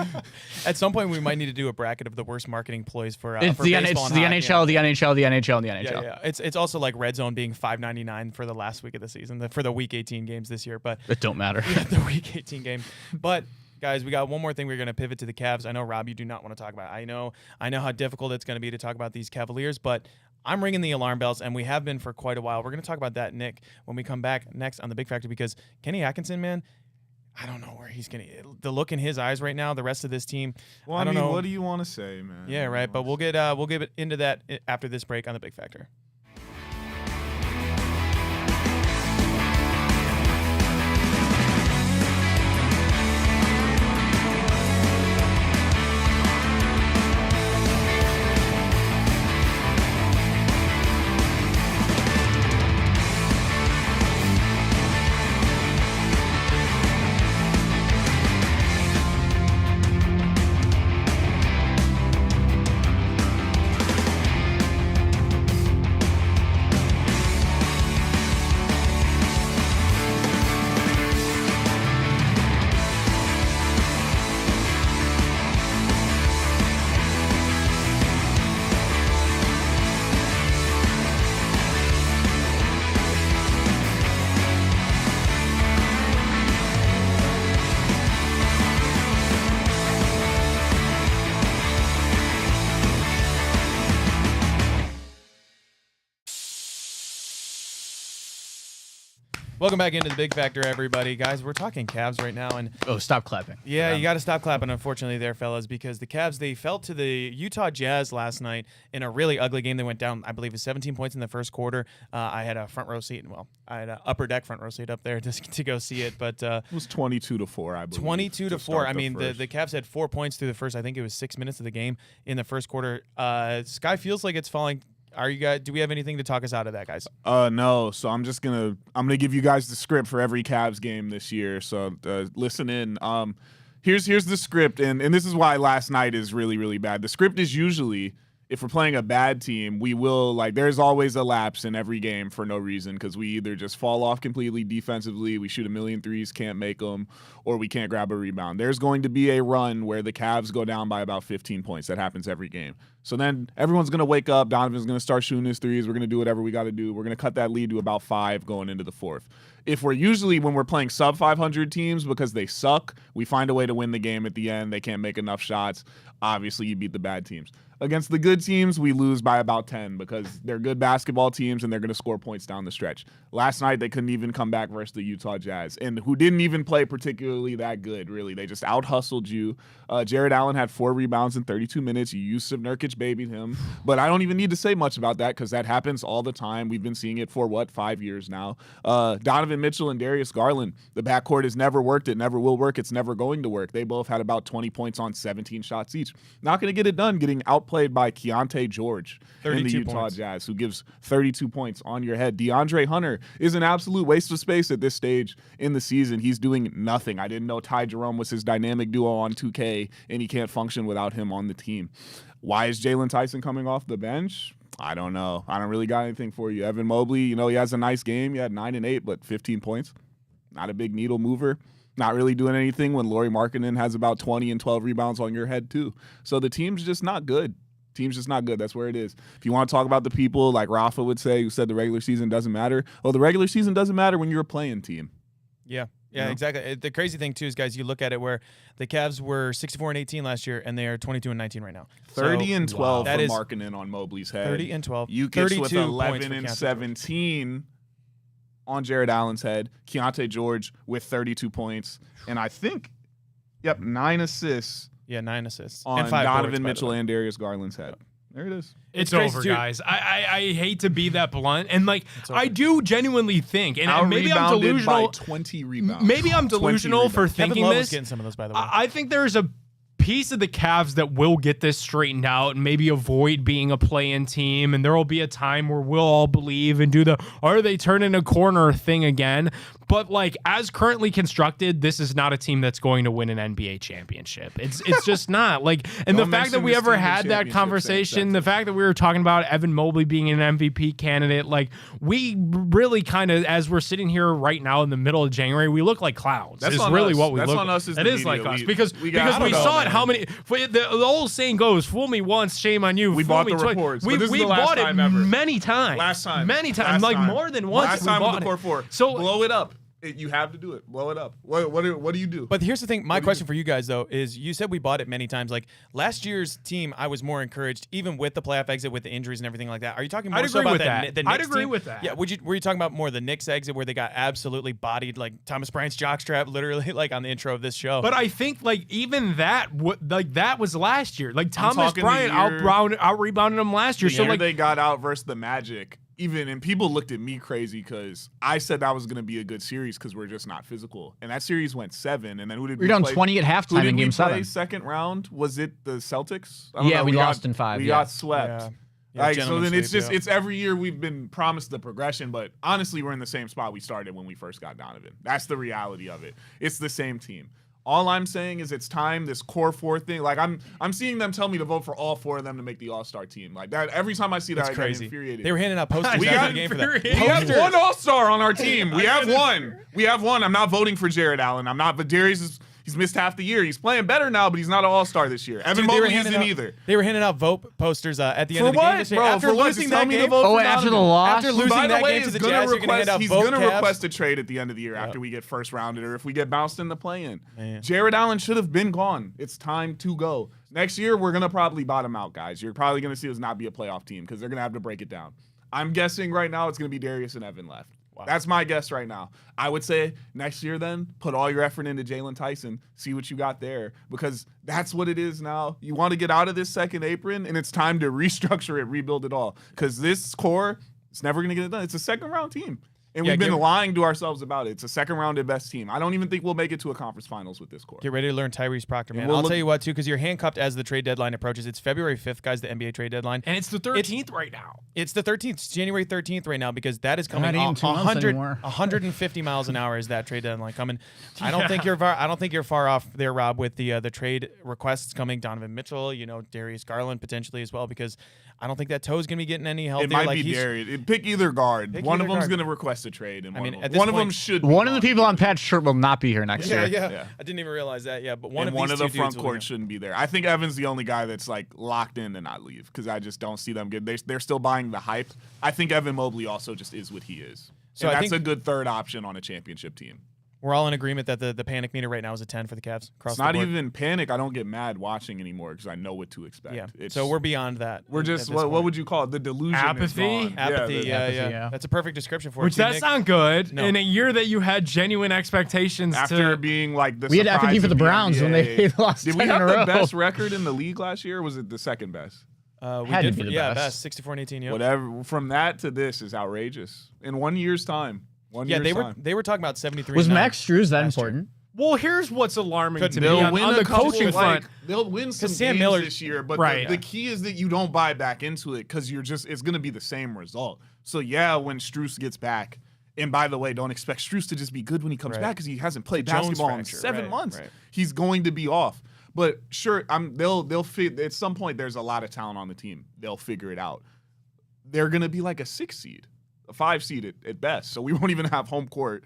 At some point we might need to do a bracket of the worst marketing ploys for It's for the baseball and NHL, hockey. the NHL, the NHL, and the NHL. Yeah. It's also like red zone being $5.99 for the last week of the season, for the week 18 games this year, but It don't matter. the week 18 game. But guys, we got one more thing. We're going to pivot to the Cavs. I know, Rob, you do not want to talk about it. I know how difficult it's going to be to talk about these Cavaliers, but I'm ringing the alarm bells, and we have been for quite a while. We're going to talk about that, Nick, when we come back next on the Big Factor, because Kenny Atkinson, man, I don't know where he's going to – the look in his eyes right now, the rest of this team, Well, I don't know. what do you want to say, man? Yeah, right, but we'll get into that after this break on the Big Factor. Welcome back into the Big Factor, everybody. Guys, we're talking Cavs right now, and Oh, stop clapping. yeah, you got to stop clapping, unfortunately, there, fellas, because the Cavs, they fell to the Utah Jazz last night in a really ugly game. They went down, I believe, 17 points in the first quarter. I had a front row seat, I had an upper deck front row seat up there to go see it, but It was 22-4, I believe. 22 to 4. start I mean, the first. Cavs had 4 points through the first, I think it was 6 minutes of the game in the first quarter. Sky feels like it's falling. Are you guys? Do we have anything to talk us out of that, guys? No. So I'm gonna give you guys the script for every Cavs game this year. So listen in. Here's the script, and this is why last night is really, really bad. The script is usually, if we're playing a bad team, we will, like, there's always a lapse in every game for no reason, because we either just fall off completely defensively, we shoot a million threes, can't make them, or we can't grab a rebound. There's going to be a run where the Cavs go down by about 15 points. That happens every game. So then everyone's going to wake up. Donovan's going to start shooting his threes. We're going to do whatever we got to do. We're going to cut that lead to about 5 going into the fourth. If we're usually, when we're playing sub 500 teams, because they suck, we find a way to win the game at the end. They can't make enough shots. Obviously, you beat the bad teams. Against the good teams, we lose by about 10 because they're good basketball teams and they're going to score points down the stretch. Last night, they couldn't even come back versus the Utah Jazz, and who didn't even play particularly that good, really. They just out-hustled you. Jared Allen had 4 rebounds in 32 minutes. Yusuf Nurkic babied him. But I don't even need to say much about that because that happens all the time. We've been seeing it for, 5 years now. Donovan Mitchell and Darius Garland, the backcourt has never worked. It never will work. It's never going to work. They both had about 20 points on 17 shots each. Not going to get it done, getting outplayed by Keontae George in the Utah points. Jazz, who gives 32 points on your head. DeAndre Hunter is an absolute waste of space at this stage in the season. He's doing nothing. I didn't know Ty Jerome was his dynamic duo on 2K, and he can't function without him on the team. Why is Jalen Tyson coming off the bench? I don't know. I don't really got anything for you. Evan Mobley, he has a nice game. He had 9 and 8, but 15 points. Not a big needle mover. Not really doing anything when Lauri Markkanen has about 20 and 12 rebounds on your head too. So the team's just not good. Team's just not good. That's where it is. If you want to talk about the people like Rafa would say, who said the regular season doesn't matter. Well, the regular season doesn't matter when you're a playing team. Yeah, You know? exactly. The crazy thing too is, guys, you look at it where the Cavs were 64 and 18 last year, and they are 22 and 19 right now. 30 and 12 That for is Markkanen on Mobley's head. 30 and 12. Jokic 32 with points 11 for and Keontae 17 on Jared Allen's head. Keontae George with 32 points. And I think, 9 assists Yeah, 9 assists on and 5 Donovan boards, by the Mitchell way. and Darius Garland's head. There it is. It's crazy, over, too. guys. I hate to be that blunt, and I do genuinely think, and maybe I'm Out-rebounded delusional. by 20 rebounds. Maybe I'm 20 delusional for rebounds. Kevin thinking Love this. was getting some of those, by the way. I think there's a piece of the Cavs that will get this straightened out and maybe avoid being a play-in team, and there will be a time where we'll all believe and do the are they turning a corner thing again. But like as currently constructed, this is not a team that's going to win an NBA championship. It's just not. Like, and Don't the fact that mention we this ever team in had that championship conversation, sense, the fact that we were talking about Evan Mobley being an MVP candidate, like we really kind of, as we're sitting here right now in the middle of January, we look like clowns. That's is on really us. what we That's look. on us as That the is like media. us We because got- we I don't saw know, it. man. How many? The old saying goes, "Fool me once, shame on you." We Fool bought me the twice. reports, We but this is the last bought it time ever. many times. Last time. many times, Last like time. more than once. Last we time with bought the it. core four. So blow it up. You have to do it. Blow it up. What do you do? But here's the thing. My question for you guys, though, is you said we bought it many times. Like last year's team, I was more encouraged, even with the playoff exit, with the injuries and everything like that. Are you talking more I'd so agree about with that. The I'd Knicks agree team? with that. Yeah. Were you talking about more the Knicks exit where they got absolutely bodied, like Thomas Bryant's jockstrap, literally, like on the intro of this show? But I think like even that, that was last year. Like Thomas talking the Bryant year- out rebounded him last year. the So year like they got out versus the Magic, and people looked at me crazy because I said that was going to be a good series because we're just not physical. And that series went 7. And then who did We we were down play? 20 at Who halftime did in we Game play 7. second round? Was it the Celtics? I don't Yeah, know. we lost in 5, We yeah. got swept. Yeah. Yeah, Like, so gentleman's then it's sweep, just yeah. it's every year we've been promised the progression, but honestly we're in the same spot we started when we first got Donovan. That's the reality of it. It's the same team. All I'm saying is it's time, this core 4 thing. Like I'm seeing them tell me to vote for all 4 of them to make the All-Star team. Like that every time I see that, It's I get crazy. infuriated. They were handing out posters We after got the game for that. infuriated. We have Posters. one All-Star on our team. We have one. We have one. I'm not voting for Jared Allen. I'm not, but Darius is he's missed half the year. He's playing better now, but he's not an All-Star this year. Evan Dude, they were Mobley handing isn't out, either. They were handing out vote posters at the end For of the game. what, yesterday. bro? After For what? losing Just tell that me to game, vote for After the Donovan. loss? after Who, losing by the that way, game to is the gonna Jazz, you're gonna hand out he's vote gonna Cavs. request a trade at the end of the year after we get first rounded or if we get bounced in the play-in. Man. Jared Allen should have been gone. It's time to go. Next year, we're gonna probably bottom out, guys. You're probably gonna see us not be a playoff team because they're gonna have to break it down. I'm guessing right now it's gonna be Darius and Evan left. That's my guess right now. I would say next year then, put all your effort into Jalen Tyson, see what you got there, because that's what it is now. You want to get out of this second apron, and it's time to restructure it, rebuild it all. Because this core, it's never going to get it done. It's a second-round team. And Yeah, we've been get- lying to ourselves about it. It's a second-round at best team. I don't even think we'll make it to a conference finals with this core. Get ready to learn Tyrese Proctor, man. we'll I'll look- tell you what, too, because you're handcuffed as the trade deadline approaches. It's February 5th, guys, the NBA trade deadline. and it's the 13th right now. It's the 13th. It's January 13th right now because that is coming. not even 2 months anymore. 150 miles an hour is that trade deadline coming. I don't think you're far off there, Rob, with the trade requests coming. Donovan Mitchell, Darius Garland potentially as well, because I don't think that toe is going to be getting any healthier. It might like be he's- Darius. Pick either guard. Pick One either of them's guard. going to request a trade, and I mean, one, at this of them point- should. Be One of the gone. people on Pat's shirt will not be here next year. Yeah. I didn't even realize that. Yeah, but one and of one these of the two front dudes will be court shouldn't be there. I think Evan's the only guy that's like locked in to not leave because I just don't see them good. They're still buying the hype. I think Evan Mobley also just is what he is. So And I that's think- a good third option on a championship team. We're all in agreement that the panic meter right now is a 10 for the Cavs across It's the not board. even panic. I don't get mad watching anymore because I know what to expect. Yeah. It's, So we're beyond that. we're at just this what point. would you call it? The delusion. is Apathy? gone. Apathy, the- yeah. yeah. That's a perfect description for Which it. too, that's Nick. not good. No. In a year that you had genuine expectations After to being like the We had surprise apathy for of the Browns when they NBA. lost Did 10 we in have a the row. best record in the league last year? Or was it the second best? We Had to did be for, the yeah, best. best 64 and 18. Yep. Whatever. From that to this is outrageous in 1 year's time. Yeah, they were talking about 73. Was and 9. Max Struz that last year. important? Well, here's what's alarming to me They'll on, win on a the couple, coaching front. They'll win some Sam games Miller- this year, but Right. the key is that you don't buy back into it because it's going to be the same result. So yeah, when Strus gets back, and by the way, don't expect Strus to just be good when he comes Right. back because he hasn't played Jones basketball in fracture, 7 right, months. right. He's going to be off. But sure, they'll fit at some point. There's a lot of talent on the team. They'll figure it out. They're going to be like a 6 seed, a 5 seed at best. So we won't even have home court.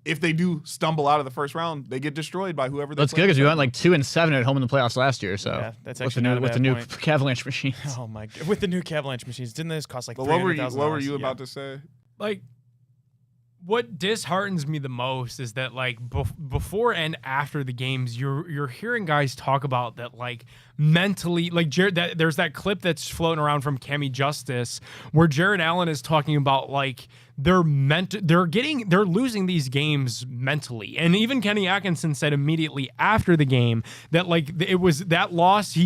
If they do stumble out of the first round, they get destroyed by whoever. That's good because we went like 2-7 at home in the playoffs last year. So Yeah, that's with actually the not new, a with the bad new point. Avalanche machines. Oh my god! With the new Avalanche machines, didn't this cost like But what were you $300,000? Yeah. about to say? Like, what disheartens me the most is that like before and after the games, you're hearing guys talk about that like mentally, like there's that clip that's floating around from Cammie Justice where Jared Allen is talking about like they're losing these games mentally, and even Kenny Atkinson said immediately after the game that like it was that loss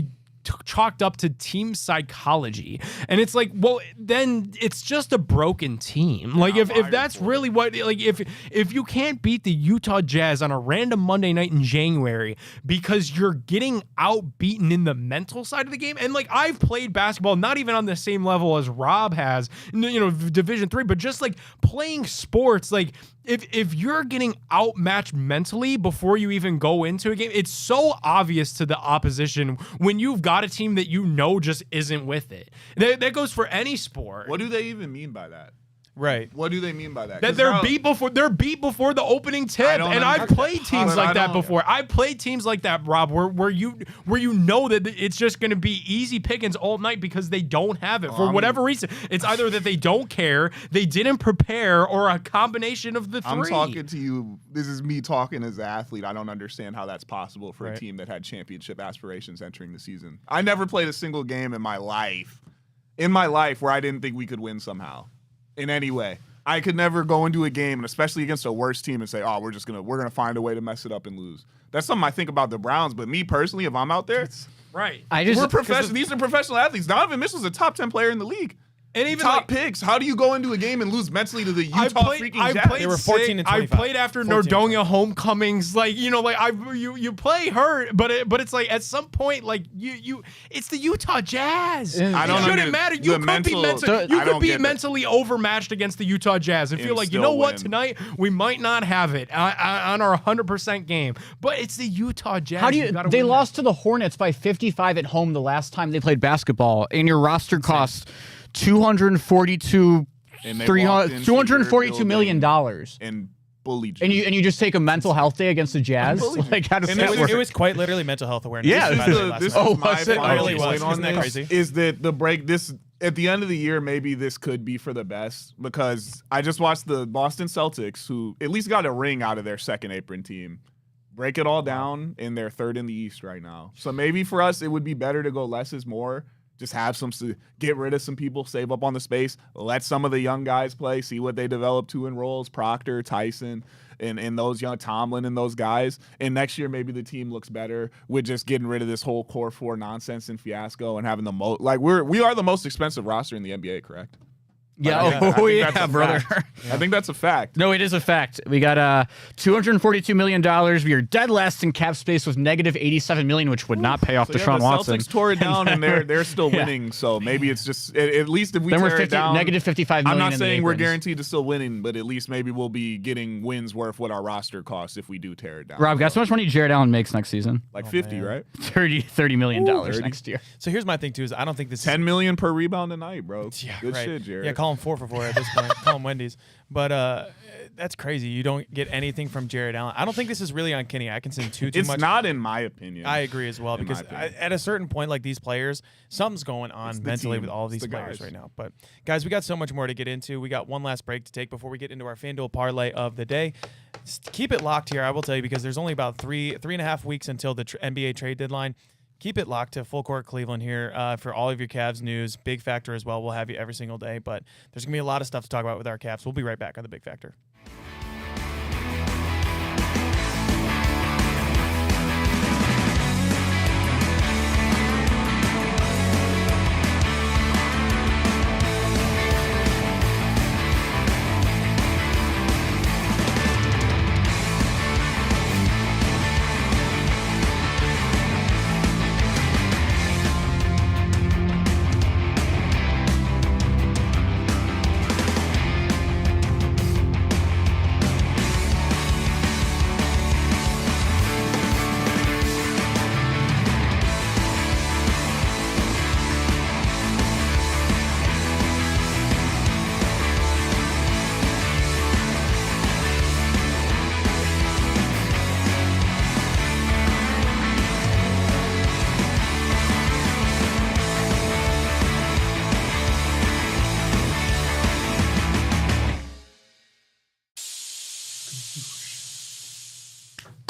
chalked up to team psychology. And it's like, well, then it's just a broken team. Like if that's really what, like if you can't beat the Utah Jazz on a random Monday night in January because you're getting outbeaten in the mental side of the game. And like I've played basketball, not even on the same level as Rob has, Division III, but just like playing sports, like if you're getting outmatched mentally before you even go into a game, it's so obvious to the opposition when you've got a team that just isn't with it. That goes for any sport. What do they even mean by that? Right. What do they mean by that? That they're beat before the opening tip. And I've played teams like that before. I've played teams like that, Rob, where you know that it's just going to be easy pickings all night because they don't have it for whatever reason. It's either that they don't care, they didn't prepare, or a combination of the three. I'm talking to you. This is me talking as an athlete. I don't understand how that's possible for a team that had championship aspirations entering the season. I never played a single game in my life where I didn't think we could win somehow. In any way. I could never go into a game, and especially against a worse team, and say, "Oh, we're gonna find a way to mess it up and lose." That's something I think about the Browns. But me personally, if I'm out there, right, we're professional. These are professional athletes. Donovan Mitchell's a top 10 player in the league. And even top picks. How do you go into a game and lose mentally to the Utah freaking Jazz? They were 14 and 25. I played after Nordonia homecomings. Like, you play hurt, but it's like at some point, like it's the Utah Jazz. It shouldn't matter. You could be mentally overmatched against the Utah Jazz and feel like, you know what, tonight we might not have it on our 100% game. But it's the Utah Jazz. How do they lost to the Hornets by 55 at home the last time they played basketball, and your roster costs $242 million. And bullied you. And you just take a mental health day against the Jazz? Like, how does that work? It was quite literally mental health awareness. Yeah. This is my final point on Isn't that this, crazy? is that at the end of the year, maybe this could be for the best, because I just watched the Boston Celtics, who at least got a ring out of their second apron team, break it all down, and they're third in the East right now. So maybe for us, it would be better to go less is more. Just have get rid of some people, save up on the space, let some of the young guys play, see what they develop to in roles, Proctor, Tyson, and those young Tomlin and those guys. And next year, maybe the team looks better with just getting rid of this whole core four nonsense and fiasco and having the most. Like we are the most expensive roster in the NBA, correct? Yeah, brother. I think that's a fact. No, it is a fact. We got $242 million. We are dead last in cap space with negative $87 million, which would not pay off Deshaun Watson. The Celtics tore it down, and they're still winning. So maybe it's just at least if we tear it down, negative $55 million. I'm not saying we're guaranteed to still winning, but at least maybe we'll be getting wins worth what our roster costs if we do tear it down. Rob, guess how much money Jared Allen makes next season? Like 50, right? $30 million next year. So here's my thing too: is I don't think this $10 million per rebound a night, bro. Yeah, good shit, Jared. Yeah, call him 4 for 4 at this point. Call him Wendy's. But that's crazy. You don't get anything from Jared Allen. I don't think this is really on Kenny Atkinson too much. It's not, in my opinion. I agree as well, because at a certain point, like these players, something's going on mentally with all of these players right now. But guys, we got so much more to get into. We got one last break to take before we get into our FanDuel parlay of the day. Keep it locked here, I will tell you, because there's only about 3.5 weeks until the NBA trade deadline. Keep it locked to Full Court Cleveland here for all of your Cavs news. Big Factor as well. We'll have you every single day, but there's going to be a lot of stuff to talk about with our Cavs. We'll be right back on the Big Factor.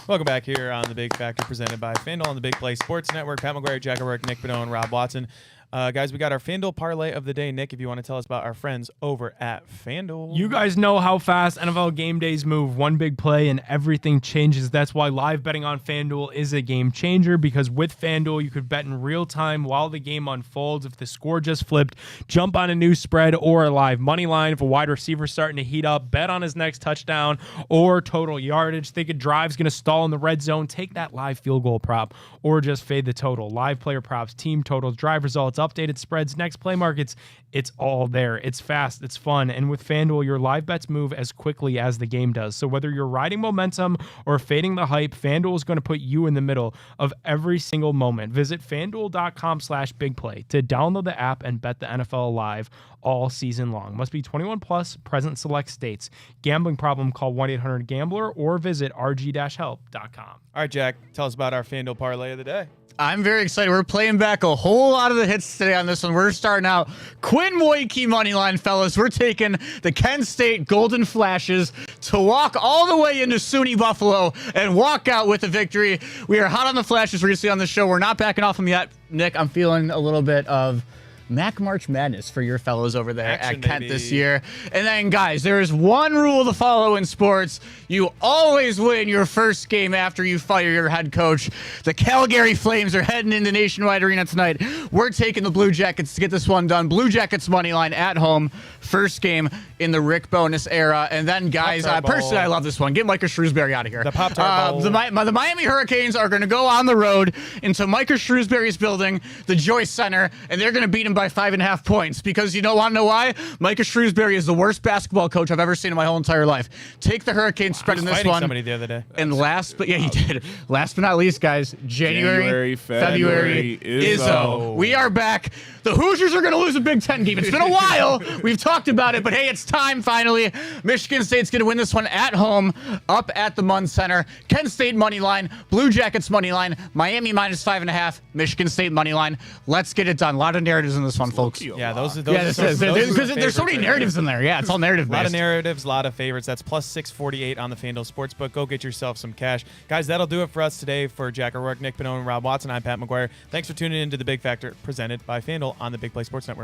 Welcome back here on the Big Factor, presented by FanDuel on the Big Play Sports Network. Pat McGuire, Jack O'Rourke, Nick Padone, Rob Watson. Guys, we got our FanDuel parlay of the day. Nick, if you want to tell us about our friends over at FanDuel. You guys know how fast NFL game days move. One big play and everything changes. That's why live betting on FanDuel is a game changer, because with FanDuel, you could bet in real time while the game unfolds. If the score just flipped, jump on a new spread or a live money line. If a wide receiver starting to heat up, bet on his next touchdown or total yardage. Think a drive's going to stall in the red zone, take that live field goal prop or just fade the total. Live player props, team totals, drive results, updated spreads, next play markets, it's all there. It's fast, it's fun, and with FanDuel, your live bets move as quickly as the game does. So whether you're riding momentum or fading the hype, FanDuel is going to put you in the middle of every single moment. Visit FanDuel.com/bigplay to download the app and bet the NFL live all season long. Must be 21 plus, present in select states. Gambling problem, call 1-800-GAMBLER or visit rg-help.com. All right, Jack, tell us about our FanDuel parlay of the day. I'm very excited. We're playing back a whole lot of the hits today on this one. We're starting out Quinn Moyke money line, fellas. We're taking the Kent State Golden Flashes to walk all the way into SUNY Buffalo and walk out with a victory. We are hot on the Flashes. We're going to see on the show. We're not backing off them yet. Nick, I'm feeling a little bit of Mac March Madness for your fellows over there Action, at Kent baby. this year. And then, guys, there is one rule to follow in sports. You always win your first game after you fire your head coach. The Calgary Flames are heading into Nationwide Arena tonight. We're taking the Blue Jackets to get this one done. Blue Jackets money line at home. First game in the Rick Bonus era. And then, guys, Pop-Tart Bowl. personally, I love this one. Get Micah Shrewsbury out of here. The Pop-Tart Bowl. The Miami Hurricanes are going to go on the road into Micah Shrewsbury's building, the Joyce Center, and they're going to beat him by 5.5 points, because you don't want to know why? Micah Shrewsbury is the worst basketball coach I've ever seen in my whole entire life. Take the Hurricanes spread in this Fighting one. somebody the other day. And last but not least, guys, January, February, Izzo. We are back. The Hoosiers are going to lose a Big Ten game. It's been a while. We've talked about it, but hey, it's time finally. Michigan State's going to win this one at home, up at the Munn Center. Kent State money line, Blue Jackets money line, Miami minus 5.5, Michigan State money line. Let's get it done. A lot of narratives in this one, folks. Yeah, those are This is because there's so many narratives in there. Yeah, it's all narrative A lot of based. narratives, a lot of favorites. That's plus 648 on the FanDuel Sportsbook. Go get yourself some cash. Guys, that'll do it for us today. For Jack O'Rourke, Nick Pannone, and Rob Watson, I'm Pat McGuire. Thanks for tuning in to The Big Factor, presented by FanDuel on the Big Play Sports Network.